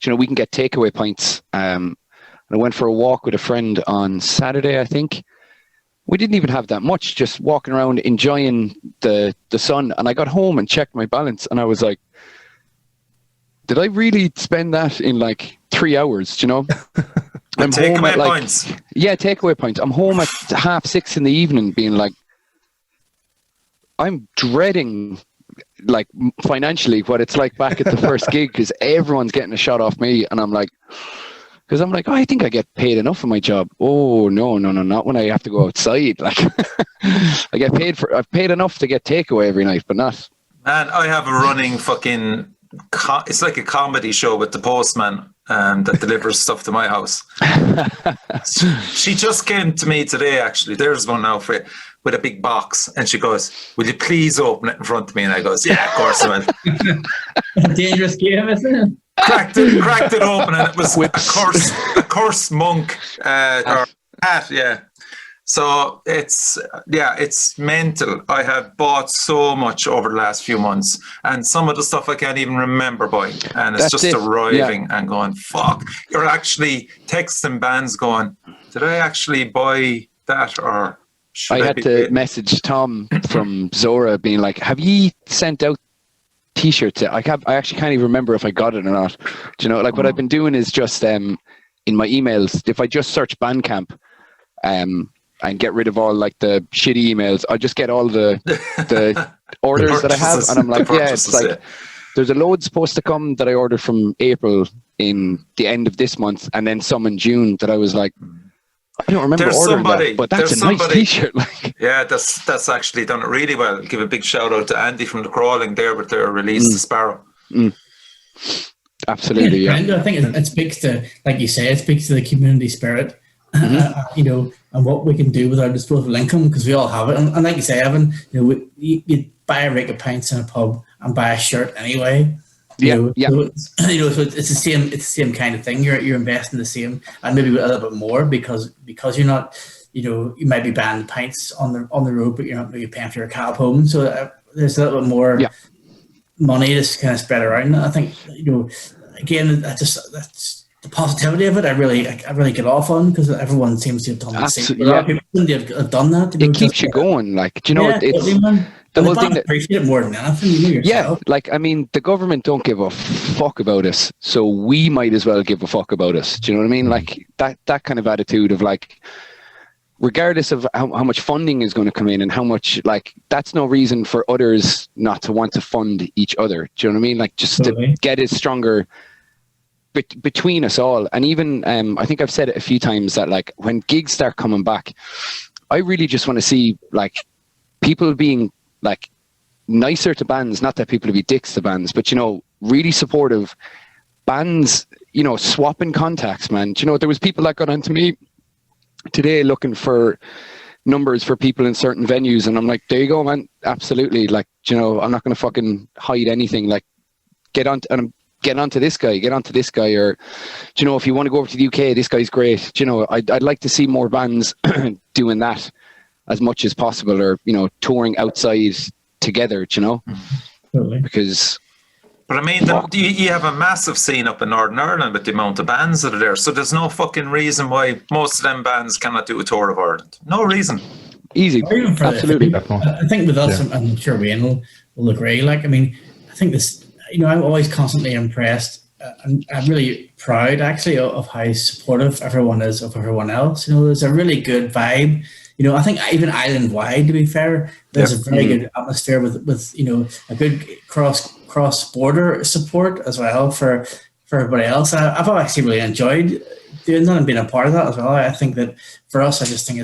we can get takeaway pints. And I went for a walk with a friend on Saturday, I think. We didn't even have that much, just walking around enjoying the sun, and I got home and checked my balance, and I was like, did I really spend that in like 3 hours? I'm home at points. Takeaway points. I'm home at 6:30 in the evening, being like, I'm dreading, like, financially what it's like back at the first gig, because everyone's getting a shot off me, and I'm like, I think I get paid enough for my job. Oh no, not when I have to go outside. Like, I've paid enough to get takeaway every night, but not. Man, I have a running fucking it's like a comedy show with the postman that delivers stuff to my house. She just came to me today, actually. There's one now for you, with a big box, and she goes, "Will you please open it in front of me?" And I goes, "Yeah, of course I will." A dangerous game, isn't it? Cracked it open, and it was a curse monk or hat, yeah. So it's mental. I have bought so much over the last few months, and some of the stuff I can't even remember buying, and it's just arriving and going, fuck. You're actually texting bands going, did I actually buy that, or should I had to message Tom from Zora being like, have you sent out t-shirts? I actually can't even remember if I got it or not. Do you know, like what I've been doing is just in my emails, if I just search Bandcamp and get rid of all like the shitty emails, I'll just get all the orders that I have, and I'm like, yeah, it's like there's a load supposed to come that I ordered from April in the end of this month, and then some in June that I was like, I don't remember ordering that, but that's a nice t-shirt. Like, yeah, that's actually done it really well. Give a big shout out to Andy from the Crawling there with their release, The Sparrow. Absolutely, yeah. I think it speaks to, like you say, it speaks to the community spirit, you know, and what we can do with our disposable income, because we all have it. And like you say, Evan, you know, you buy a rake of pints in a pub and buy a shirt anyway. So it's the same. It's the same kind of thing. You're investing the same, and maybe a little bit more because you're not, you know, you might be buying pints on the road, but you're not maybe paying for your cab home. So there's a little bit more money that's kind of spread around. I think, you know, again, that's the positivity of it. I really get off on, because everyone seems to have done the same. A lot of people seem to have done that. It keeps you going. Like, do you know, it's the whole thing. Appreciate it more than anything. You know yourself. Yeah, like, I mean, the government don't give a fuck about us, so we might as well give a fuck about us. Do you know what I mean? Like that kind of attitude of like, regardless of how much funding is going to come in and how much, like, that's no reason for others not to want to fund each other. Do you know what I mean? Like, just to get it stronger between us all. And even I think I've said it a few times that, like, when gigs start coming back, I really just want to see, like, people being like nicer to bands, not that people be dicks to bands, but, you know, really supportive bands, you know, swapping contacts, man. Do you know, there was people that got onto me today looking for numbers for people in certain venues, and I'm like, there you go, man, absolutely. Like, you know, I'm not going to fucking hide anything. Like, get onto this guy, or, you know, if you want to go over to the UK, this guy's great. You know, I'd like to see more bands doing that as much as possible, or, you know, touring outside together, you know, because. But I mean, you have a massive scene up in Northern Ireland with the amount of bands that are there. So there's no fucking reason why most of them bands cannot do a tour of Ireland. No reason. Easy. Absolutely. I think with us, I'm sure Wayne will agree. Like, I mean, I think this, you know, I'm always constantly impressed. I'm really proud, actually, of how supportive everyone is of everyone else. You know, there's a really good vibe. You know, I think even island-wide, to be fair, there's a very good atmosphere with, you know, a good cross-border support as well for everybody else. And I've actually really enjoyed doing that and being a part of that as well. I think that for us, I just think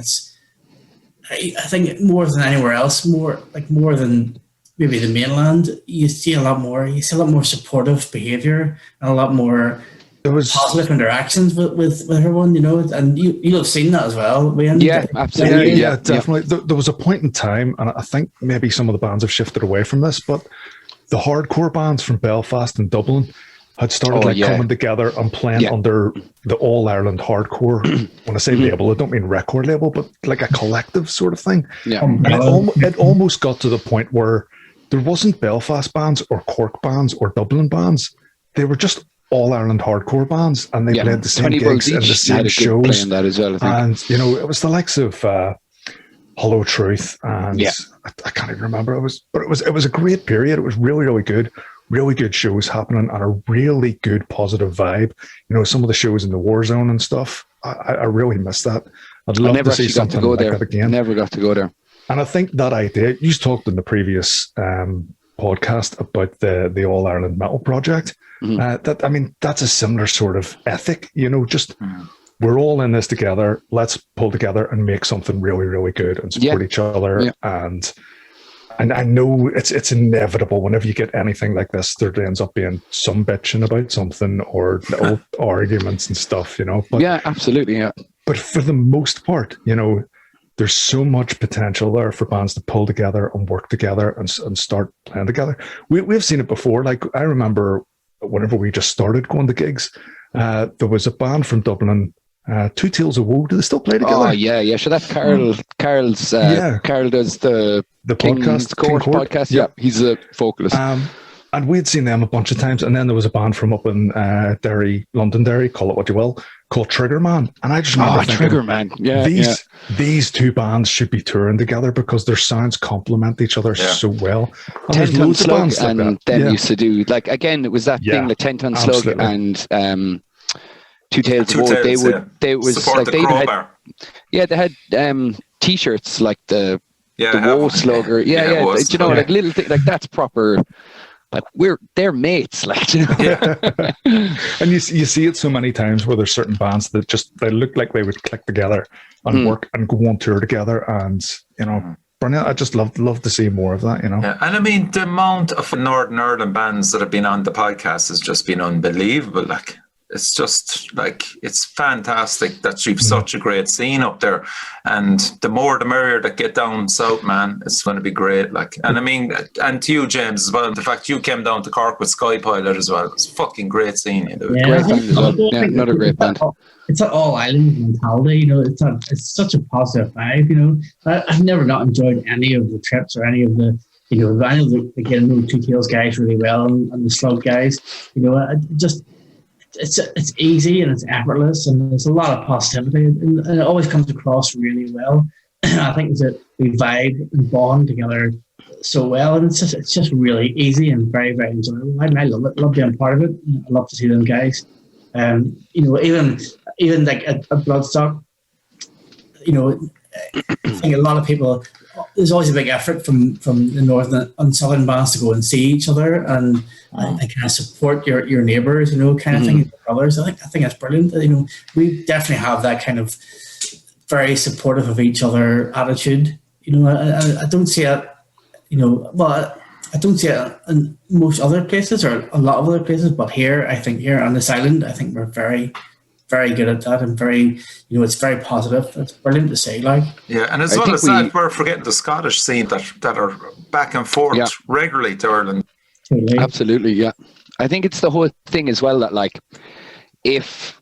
I think more than anywhere else, more than maybe the mainland, you see a lot more supportive behaviour and a lot more positive interactions with everyone, you know, and you'll have seen that as well, Wayne. Yeah, absolutely. Yeah, definitely. There was a point in time, and I think maybe some of the bands have shifted away from this, but the hardcore bands from Belfast and Dublin had started coming together and playing under the All Ireland Hardcore. When I say label, I don't mean record label, but like a collective sort of thing. Yeah. And it almost got to the point where there wasn't Belfast bands or Cork bands or Dublin bands. They were just All Ireland hardcore bands, and they played the same gigs and the same shows. That as well, I think. And, you know, it was the likes of Hollow Truth, and I can't even remember. It was a great period. It was really, really good. Really good shows happening, and a really good positive vibe. You know, some of the shows in the war zone and stuff. I really miss that. I'd love to see something like that again. Never got to go there. And I think that idea, you talked in the previous podcast about the All Ireland Metal Project. That's a similar sort of ethic, you know, just we're all in this together. Let's pull together and make something really, really good and support each other. And And I know it's inevitable whenever you get anything like this, there ends up being some bitching about something or little arguments and stuff, But, yeah, absolutely. Yeah. But for the most part, there's so much potential there for bands to pull together and work together and start playing together. We've seen it before. Like, I remember whenever we just started going to gigs, there was a band from Dublin, Two Tales of Woe. Do they still play together? Oh, yeah. So that's Carl. Carl does the podcast, Court podcast. Yeah, he's a vocalist. And we'd seen them a bunch of times. And then there was a band from up in Derry, Londonderry, call it what you will, called Triggerman. And I just remember thinking, Triggerman. Yeah, these two bands should be touring together because their sounds complement each other so well. And 10 Ton Slug and like them used to do, like, again, it was that thing, the 10 Ton Slug and Two Tales of Woe. They was support like, the crowbar. They had t-shirts like the Woe Slugger. Like little thing, like that's proper. Like they're mates, like, And you see it so many times where there's certain bands that they look like they would click together and work and go on tour together, and brilliant. I just love to see more of that, Yeah, and I mean the amount of Northern Ireland bands that have been on the podcast has just been unbelievable. Like, it's just like, it's fantastic that you've such a great scene up there, and the more the merrier that get down south, man. It's going to be great. Like, and I mean, and to you, James, as well, the fact you came down to Cork with Sky Pilot as well, it's a fucking great scene. Great band as well. Yeah, another great band. It's an all island mentality, it's such a positive vibe, I've never not enjoyed any of the trips or any of the, I know the Two Tails guys really well, and the Slug guys, it's easy and it's effortless, and there's a lot of positivity, and it always comes across really well. I think that we vibe and bond together so well, and it's just really easy and very, very enjoyable. I love it. Love being part of it. I love to see them guys. Even like at Bloodstock, I think a lot of people, there's always a big effort from the northern and southern bands to go and see each other and kind of support your neighbours, kind of thing, brothers. I think that's brilliant. We definitely have that kind of very supportive of each other attitude. I don't see it. I don't see it in most other places or a lot of other places, but here on this island, I think we're very, very good at that, and very, it's very positive. It's brilliant to see, like. Yeah, and as well as that, we're forgetting the Scottish scene that are back and forth regularly to Ireland. Totally. Absolutely, yeah. I think it's the whole thing as well that, like, if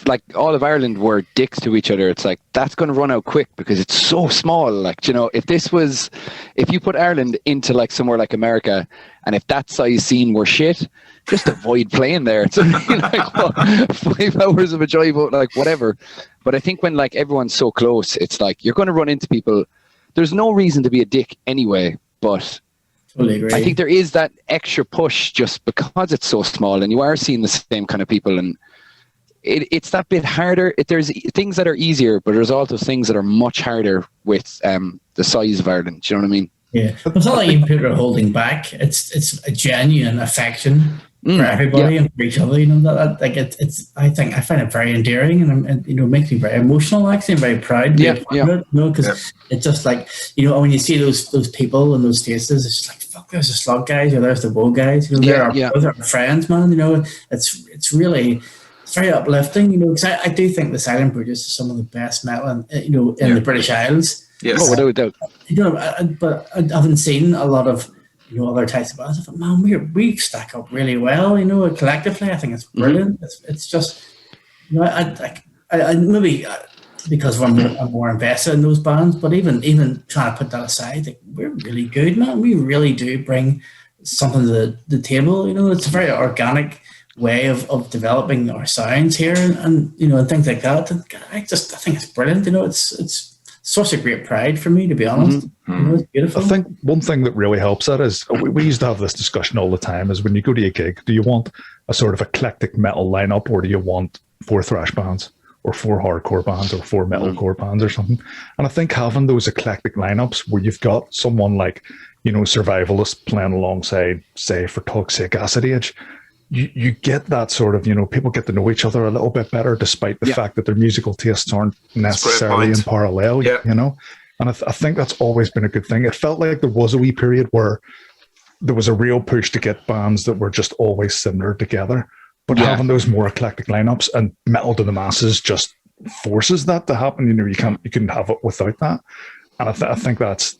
like all of Ireland were dicks to each other, it's like that's going to run out quick because it's so small. Like, if you put Ireland into like somewhere like America, and if that size scene were shit, just avoid playing there. It's like 5 hours of a drive out, like whatever. But I think when like everyone's so close, it's like you're going to run into people. There's no reason to be a dick anyway, but totally agree. I think there is that extra push just because it's so small, and you are seeing the same kind of people, and it's that bit harder. There's things that are easier, but there's also things that are much harder with the size of Ireland. Do you know what I mean? Yeah, it's not like people are holding back. It's a genuine affection for everybody and for each other. That like it's. I find it very endearing, and makes me very emotional. Actually, I'm very proud to be a part of it. Because it's just like when you see those people and those faces, it's just like, fuck, there's the Slug guys, or there's the Woe guys. They're our friends, man. It's really. It's very uplifting, because I do think the Silent produces some of the best metal in the British Isles. Yes. Oh, without doubt. But I haven't seen a lot of other types of bands. I thought, man, we stack up really well. Collectively, I think it's brilliant. It's just, I maybe because I'm more invested in those bands. But even trying to put that aside, like, we're really good, man. We really do bring something to the table. It's a very organic way of developing our sounds here, and things like that. And I think it's brilliant. It's such a great pride for me, to be honest. It's beautiful. I think one thing that really helps that is we used to have this discussion all the time, is when you go to a gig, do you want a sort of eclectic metal lineup, or do you want 4 thrash bands or 4 hardcore bands or 4 metalcore bands or something? And I think having those eclectic lineups where you've got someone like Survivalist playing alongside, say, for talk's sake, Acid Age, you get that sort of, people get to know each other a little bit better, despite the fact that their musical tastes aren't necessarily in parallel, And I think that's always been a good thing. It felt like there was a wee period where there was a real push to get bands that were just always similar together. But having those more eclectic lineups and Metal to the Masses just forces that to happen. You couldn't have it without that. And I think that's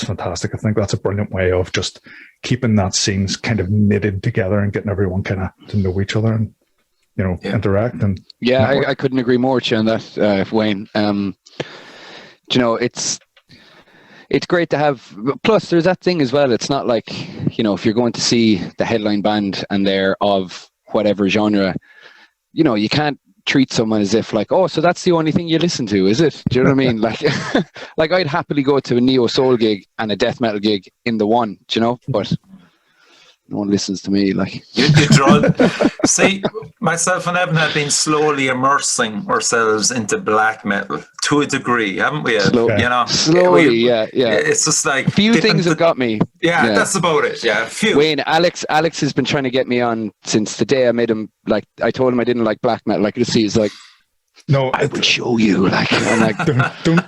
fantastic. I think that's a brilliant way of just keeping that scene kind of knitted together and getting everyone kind of to know each other and interact. And I couldn't agree more with you on that, Wayne. It's great to have. Plus, there's that thing as well. It's not like if you're going to see the headline band and they're of whatever genre, you can't treat someone as if like, oh, so that's the only thing you listen to, is it? Do you know what I mean? Like I'd happily go to a neo soul gig and a death metal gig in the one, but no one listens to me. Like you draw. See, myself and Evan have been slowly immersing ourselves into black metal to a degree, haven't we? Slowly, yeah. It's just like a few things have got me. Yeah, that's about it. Yeah, a few. Wayne, Alex has been trying to get me on since the day I made him. Like I told him I didn't like black metal. Like, he's like, no, I would show you. Like, I'm like,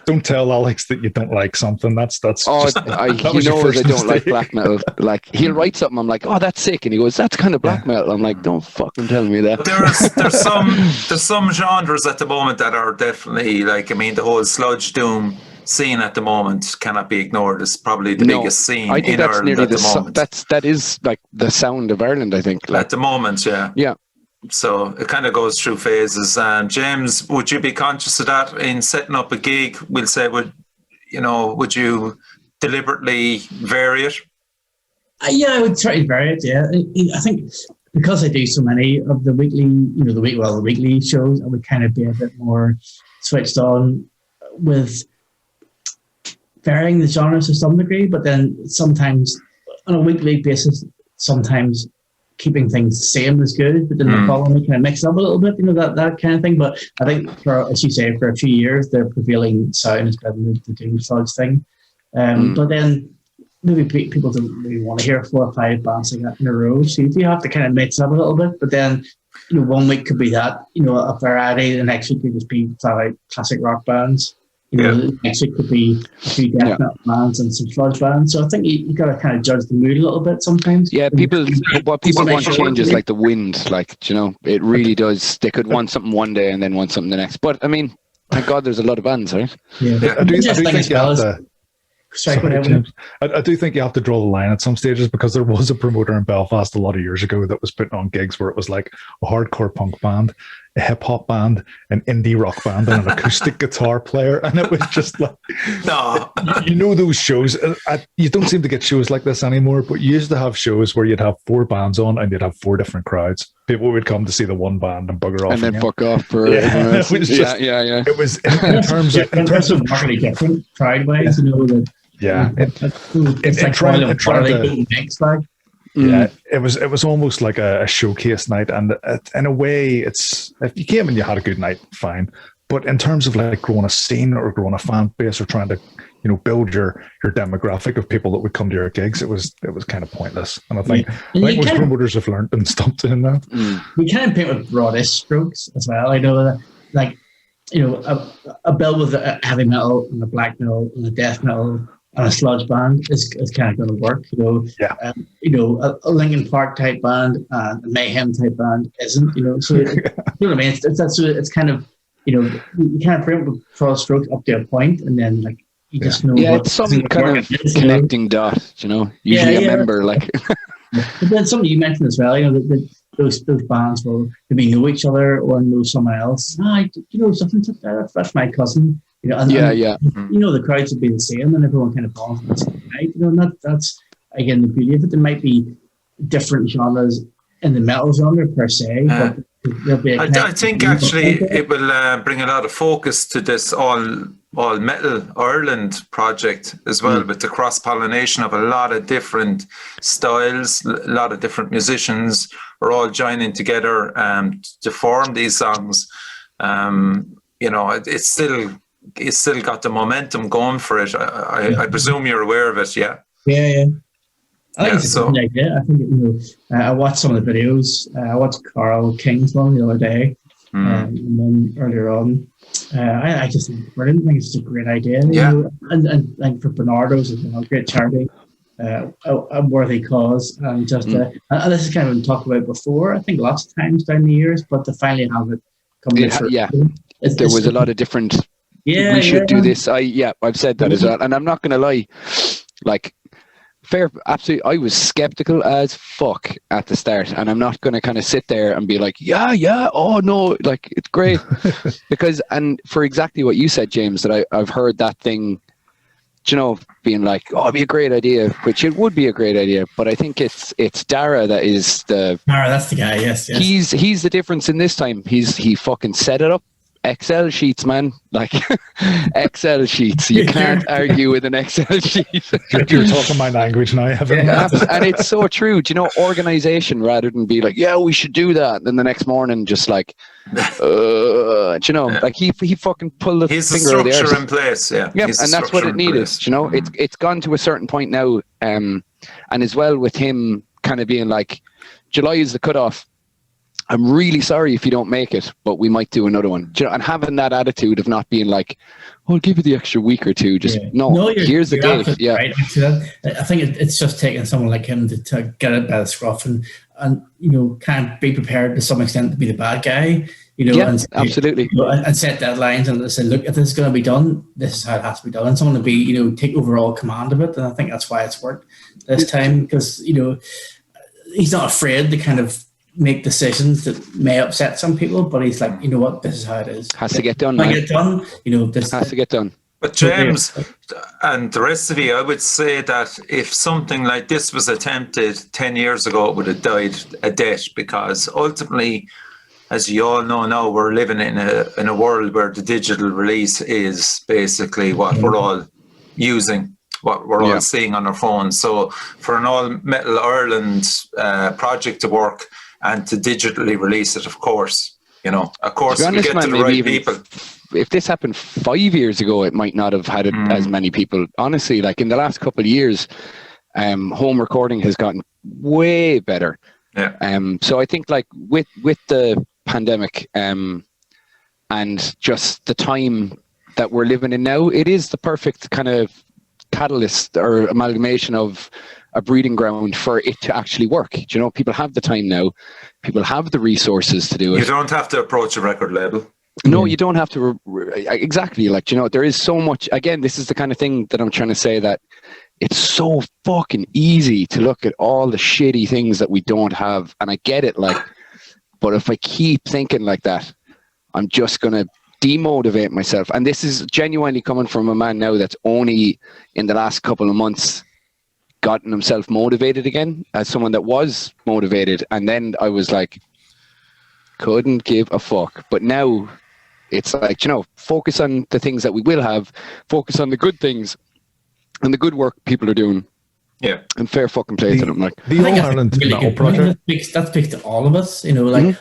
don't tell Alex that you don't like something. That's. Oh, just, he knows I don't like black metal. Like, he'll write something. I'm like, oh, that's sick, and he goes, that's kind of black metal. I'm like, don't fucking tell me that. There's some genres at the moment that are definitely like. I mean, the whole sludge doom scene at the moment cannot be ignored. It's probably the biggest scene I think in that's Ireland at the moment. That is like the sound of Ireland, I think. Like, at the moment, yeah. Yeah. So it kind of goes through phases. James, would you be conscious of that in setting up a gig? We'll say, would you deliberately vary it? I would try to vary it. Yeah, I think because I do so many of the weekly, the weekly shows, I would kind of be a bit more switched on with varying the genres to some degree. But then sometimes on a weekly basis, sometimes keeping things the same is good, but then the following week kind of mix up a little bit, that kind of thing. But I think, as you say, for a few years, their prevailing sound has been the doom sludge thing. But then maybe people don't really want to hear 4 or 5 bands like that in a row, so you do have to kind of mix up a little bit. But then, one week could be that, a variety. The next week could just be flat out classic rock bands. Next week could be a few death metal bands and some sludge bands. So I think you got to kind of judge the mood a little bit sometimes. Yeah, what people want to change is like the wind. Like, it really does. They could want something one day and then want something the next. But I mean, thank God there's a lot of bands, right? Yeah. I do think you have to. I do think you have to draw the line at some stages, because there was a promoter in Belfast a lot of years ago that was putting on gigs where it was like a hardcore punk band, a hip hop band, an indie rock band, and an acoustic guitar player, and it was just like, no, those shows. You don't seem to get shows like this anymore, but you used to have shows where you'd have 4 bands on and you'd have 4 different crowds. People would come to see the one band and bugger off, and then again. Fuck off for everyone else. It was in terms of really different crowd-wise, that. Yeah, it's like it was almost like a showcase night, and in a way, it's, if you came and you had a good night, fine. But in terms of like growing a scene or growing a fan base or trying to build your demographic of people that would come to your gigs, it was kind of pointless. And I think most promoters have learned and stopped doing that. We kind of paint with broadish strokes as well. I know that, like, a bill with a heavy metal and a black metal and a death metal and a sludge band is kind of going to work, a Linkin Park type band and a Mayhem type band isn't, so you know what I mean. It's kind of, you kind of frame it with broad strokes up to a point, and then like you just know. Yeah, it's some kind of connecting dot, usually a member like. But then something you mentioned as well, that those bands will maybe know each other or know someone else. Something like that. That's my cousin. The crowds would be the same, and everyone kind of falls on the same night. And that's again the beauty of it. There might be different genres in the metal genre per se, but there'll be. I think actually it will bring a lot of focus to this all metal Ireland project as well, with the cross pollination of a lot of different styles, a lot of different musicians are all joining together to form these songs. It's still got the momentum going for it. I presume you're aware of it, yeah? Yeah. I think it's a good idea. I think, I watched some of the videos. I watched Carl King's one the other day, and then earlier on. I just think it's brilliant. I think it's just a great idea. Yeah. You know, and for Bernardo's as well, great charity, a worthy cause, and just and this is kind of been talked about before. I think lots of times down the years, but to finally have it come to fruition, there was a lot of different. Yeah, we should do this. I've said that as well, and I'm not going to lie. Like, absolutely, I was skeptical as fuck at the start, and I'm not going to kind of sit there and be like, oh no, like it's great, because and for exactly what you said, James, that I've heard that thing, you know, being like, oh, it'd be a great idea, which it would be a great idea, but I think it's Dara that is the Dara, that's the guy. Yes. He's the difference in this time. He fucking set it up. Excel sheets, man. Like Excel sheets. You can't argue with an Excel sheet. You're talking my language now, Evan. Yeah, and it's so true. Do you know, organization rather than be like, yeah, we should do that. And then the next morning, just like, do you know, like he fucking pulled the He's the finger out of the structure arse. in place, yeah. Yeah, and that's what it needed. Do you know, it's gone to a certain point now, and as well with him kind of being like, July is the cutoff. I'm really sorry if you don't make it, but we might do another one. Do you know, and having that attitude of not being like, oh, I'll give you the extra week or two. Just here's the date. Yeah, right. I think it's just taking someone like him to get it by the scruff and you know, can't be prepared to some extent to be the bad guy. You know, yeah, and absolutely. You know, and set deadlines and say, look, if this is going to be done, this is how it has to be done. And someone to be, you know, take overall command of it. And I think that's why it's worked this time, because, you know, he's not afraid to kind of make decisions that may upset some people, but he's like, you know what, this is how it is. Has to get done. Get done. You know, this has to get done. But James and the rest of you, I would say that if something like this was attempted 10 years ago, it would have died a death, because ultimately, as you all know now, we're living in a world where the digital release is basically what we're all using, what we're all seeing on our phones. So for an all Metal Ireland project to work and to digitally release it, of course, we get to the right people. If this happened 5 years ago, it might not have had as many people. Honestly, like in the last couple of years, home recording has gotten way better. Yeah. So I think like with the pandemic and just the time that we're living in now, it is the perfect kind of catalyst or amalgamation of a breeding ground for it to actually work. Do you know, people have the time now, people have the resources to do it. You don't have to approach a record label. No, you don't have to. Exactly. Like, you know, there is so much. Again, this is the kind of thing that I'm trying to say, that it's so fucking easy to look at all the shitty things that we don't have. And I get it. Like, but if I keep thinking like that, I'm just going to demotivate myself. And this is genuinely coming from a man now that's only in the last couple of months gotten himself motivated again, as someone that was motivated. And then I was like, couldn't give a fuck. But now it's like, you know, focus on the things that we will have, focus on the good things and the good work people are doing. Yeah. And fair fucking play to them. Like the All-Ireland Metal Project. That speaks to all of us, you know, like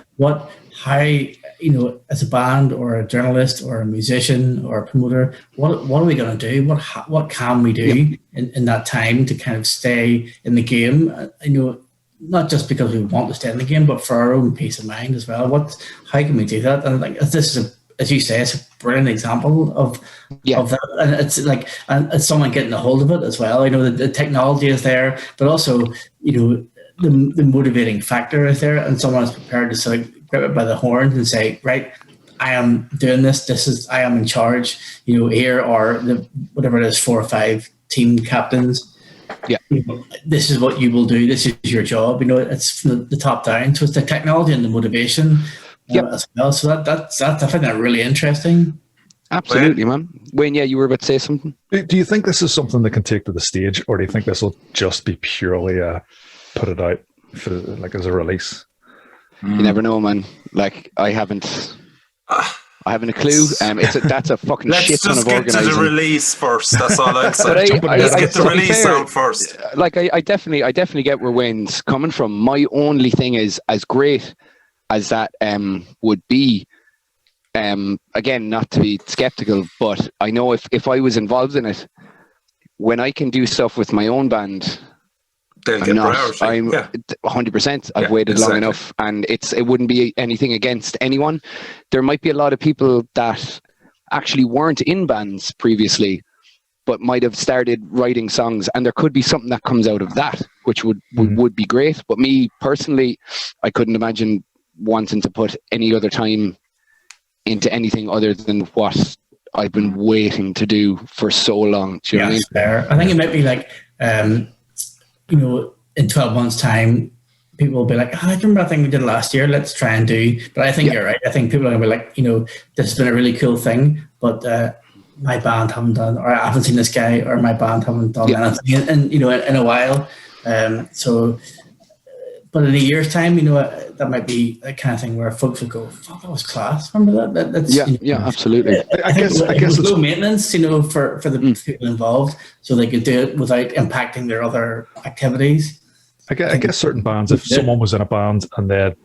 how, you know, as a band or a journalist or a musician or a promoter, what are we going to do? What can we do in that time to kind of stay in the game? You know, not just because we want to stay in the game, but for our own peace of mind as well. How can we do that? And like, this is as you say, it's a brilliant example of that. And it's like, and it's someone getting a hold of it as well. You know, the technology is there, but also, you know, the motivating factor is there, and someone is prepared to sort of grab it by the horns and say, right, I am doing this. I am in charge. You know, here are whatever it is, 4 or 5 team captains. Yeah, you know, this is what you will do. This is your job. You know, it's from the top down. So it's the technology and the motivation as well. So that's I find that really interesting. Absolutely, man. Wayne, yeah, you were about to say something. Do you think this is something that can take to the stage, or do you think this will just be purely put it out for, like, as a release? You never know, man. Like, I haven't a clue. That's a fucking shit ton of organising. Let's just get to the release first. That's all I'd say. Let's get the release out first. Like, I definitely get where Wayne's coming from. My only thing is, as great as that would be, again, not to be skeptical, but I know if I was involved in it, when I can do stuff with my own band they'll I'm get not. priority. I'm Yeah. 100%. I've Yeah, waited long exactly. enough, and it wouldn't be anything against anyone. There might be a lot of people that actually weren't in bands previously, but might have started writing songs, and there could be something that comes out of that, which would be great. But me personally, I couldn't imagine wanting to put any other time into anything other than what I've been waiting to do for so long. Do you know what I mean? Fair. I think it might be like, you know, in 12 months' time, people will be like, oh, I remember that thing we did last year, let's try and do. But I think you're right. I think people are going to be like, you know, this has been a really cool thing, but my band haven't done, or I haven't seen this guy, or my band haven't done anything in, you know, in a while. But in a year's time, you know, that might be a kind of thing where folks would go, fuck, that was class. Remember that? That's, Absolutely. I guess it was low maintenance, you know, for the people involved, so they could do it without impacting their other activities. I guess certain bands, if someone was in a band and they had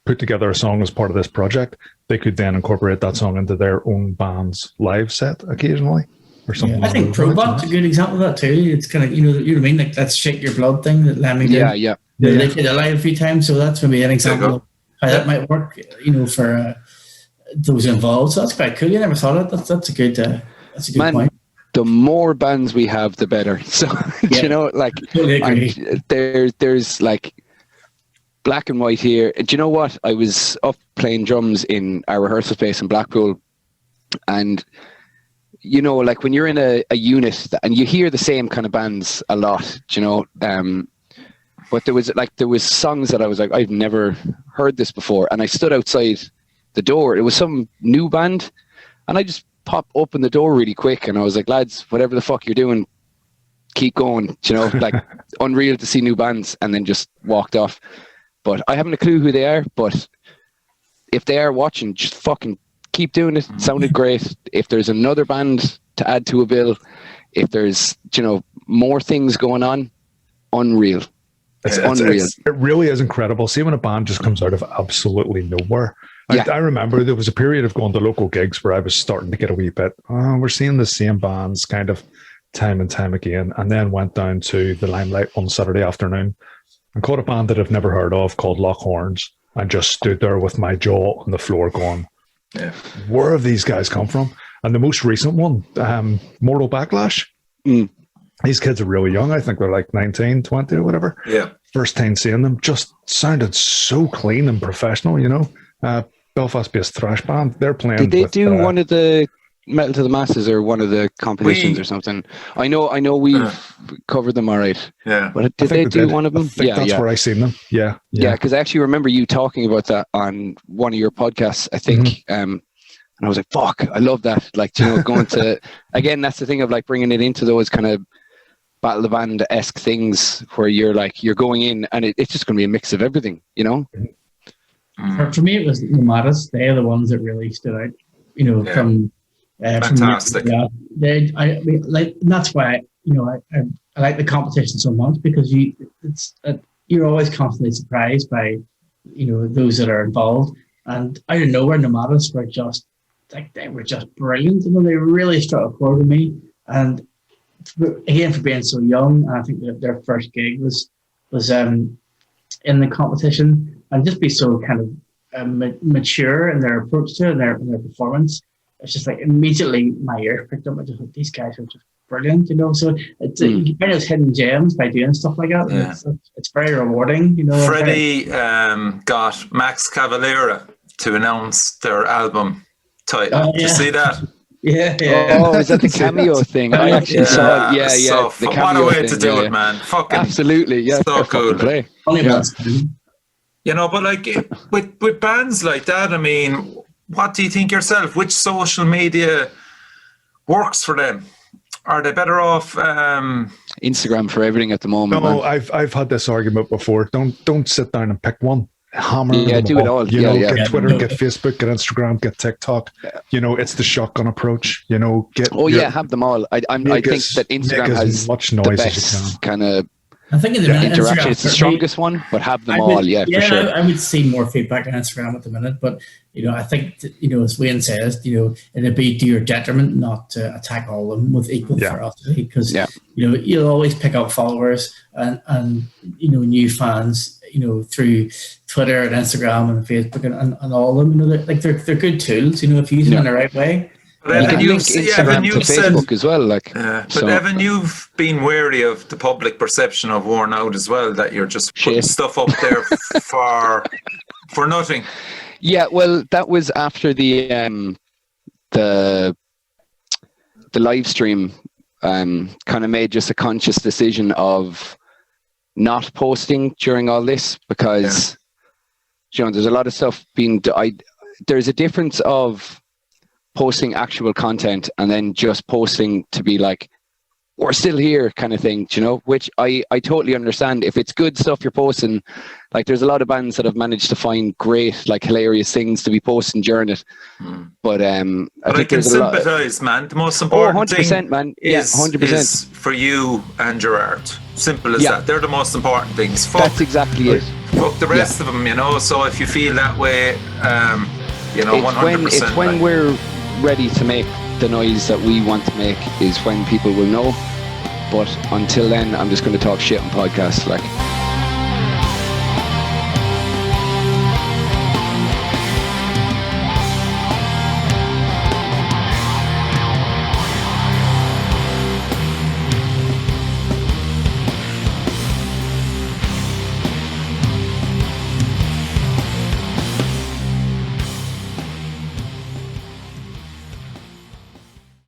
put together a song as part of this project, they could then incorporate that song into their own band's live set occasionally or something. I think Probot's a good example of that too. It's kind of, you know what I mean? Like that Shake Your Blood thing that Lemmy did. They did it live a few times, so that's maybe an example of how that might work, you know, for those involved. So that's quite cool. You never thought of it. That's a good point. The more bands we have, the better. So you know, like there's like Black and White here. Do you know what? I was up playing drums in our rehearsal space in Blackpool, and you know, like when you're in a unit and you hear the same kind of bands a lot, do you know. But there was songs that I was like, I've never heard this before, and I stood outside the door. It was some new band, and I just popped open the door really quick, and I was like, lads, whatever the fuck you're doing, keep going. You know, like unreal to see new bands, and then just walked off. But I haven't a clue who they are. But if they are watching, just fucking keep doing it. It sounded great. If there's another band to add to a bill, if there's, you know, more things going on, unreal. It's unreal. It really is incredible. See when a band just comes out of absolutely nowhere. I remember there was a period of going to local gigs where I was starting to get a wee bit, we're seeing the same bands kind of time and time again, and then went down to the Limelight on Saturday afternoon and caught a band that I've never heard of called Lock Horns, and just stood there with my jaw on the floor going, where have these guys come from? And the most recent one, Mortal Backlash, these kids are really young. I think they're like 19, 20 or whatever. Yeah. First time seeing them, just sounded so clean and professional, you know. Belfast-based thrash band. They're playing. Did they do one of the Metal to the Masses or one of the competitions or something? I know we've covered them all right. Yeah. But did they do one of them? I think that's where I seen them. Yeah. Yeah, because I actually remember you talking about that on one of your podcasts, I think. And I was like, fuck, I love that. Like, you know, going to, again, that's the thing of like bringing it into those kind of Battle of the Band-esque things where you're like, you're going in and it's just going to be a mix of everything, you know? For me, it was Nomadus. They're the ones that really stood out, you know, from fantastic. I mean, like, and that's why, you know, I like the competition so much, because you're always constantly surprised by, you know, those that are involved. And I didn't know where Nomadus were just, like, they were just brilliant. You know, they really struck a chord with me. And again, for being so young, I think that their first gig was in the competition, and just be so kind of mature in their approach to it and their performance. It's just like immediately my ears picked up. I just like, these guys are just brilliant, you know. So it's you find those hidden gems by doing stuff like that. Yeah. It's very rewarding, you know. Freddie got Max Cavalera to announce their album title. Did you see that? Yeah. Oh, is that the cameo thing? I actually saw it. Yeah. So the cameo what a way thing, to do it, man. Fucking absolutely, yeah. So cool. Play. You know, but like with bands like that, I mean, what do you think yourself? Which social media works for them? Are they better off Instagram for everything at the moment? No, I've had this argument before. Don't sit down and pick one. Hammer them do all. it all. You know, get Twitter, get Facebook, get Instagram, get TikTok. You know, it's the shotgun approach. You know, have them all. I think that Instagram has as much noise the as you can. kind of I think in the minute, interaction. Instagram, It's the strongest one, but have them I would, all, yeah, for sure. I would see more feedback on Instagram at the minute, but I think as Wayne says, it'd be to your detriment not to attack all of them with equal ferocity, because you'll always pick up followers and new fans, through Twitter and Instagram and Facebook and all of them. They're good tools, if you use them in the right way. But you can link Instagram to Facebook as well. But Evan, you've been wary of the public perception of Worn Out as well, that you're just putting stuff up there for nothing. Yeah, well, that was after the live stream. Kind of made just a conscious decision of not posting during all this, because there's a lot of stuff being. There's a difference of posting actual content and then just posting to be like, we're still here kind of thing, which I totally understand. If it's good stuff you're posting, like there's a lot of bands that have managed to find great, like hilarious things to be posting during it. But I can sympathise, man. The most important 100%, thing man. Is 100%. is for you and your art. Simple as that. They're the most important things. That's exactly it. Fuck the rest of them, So if you feel that way, 100%. It's when we're ready to make the noise that we want to make is when people will know. But until then, I'm just going to talk shit on podcasts,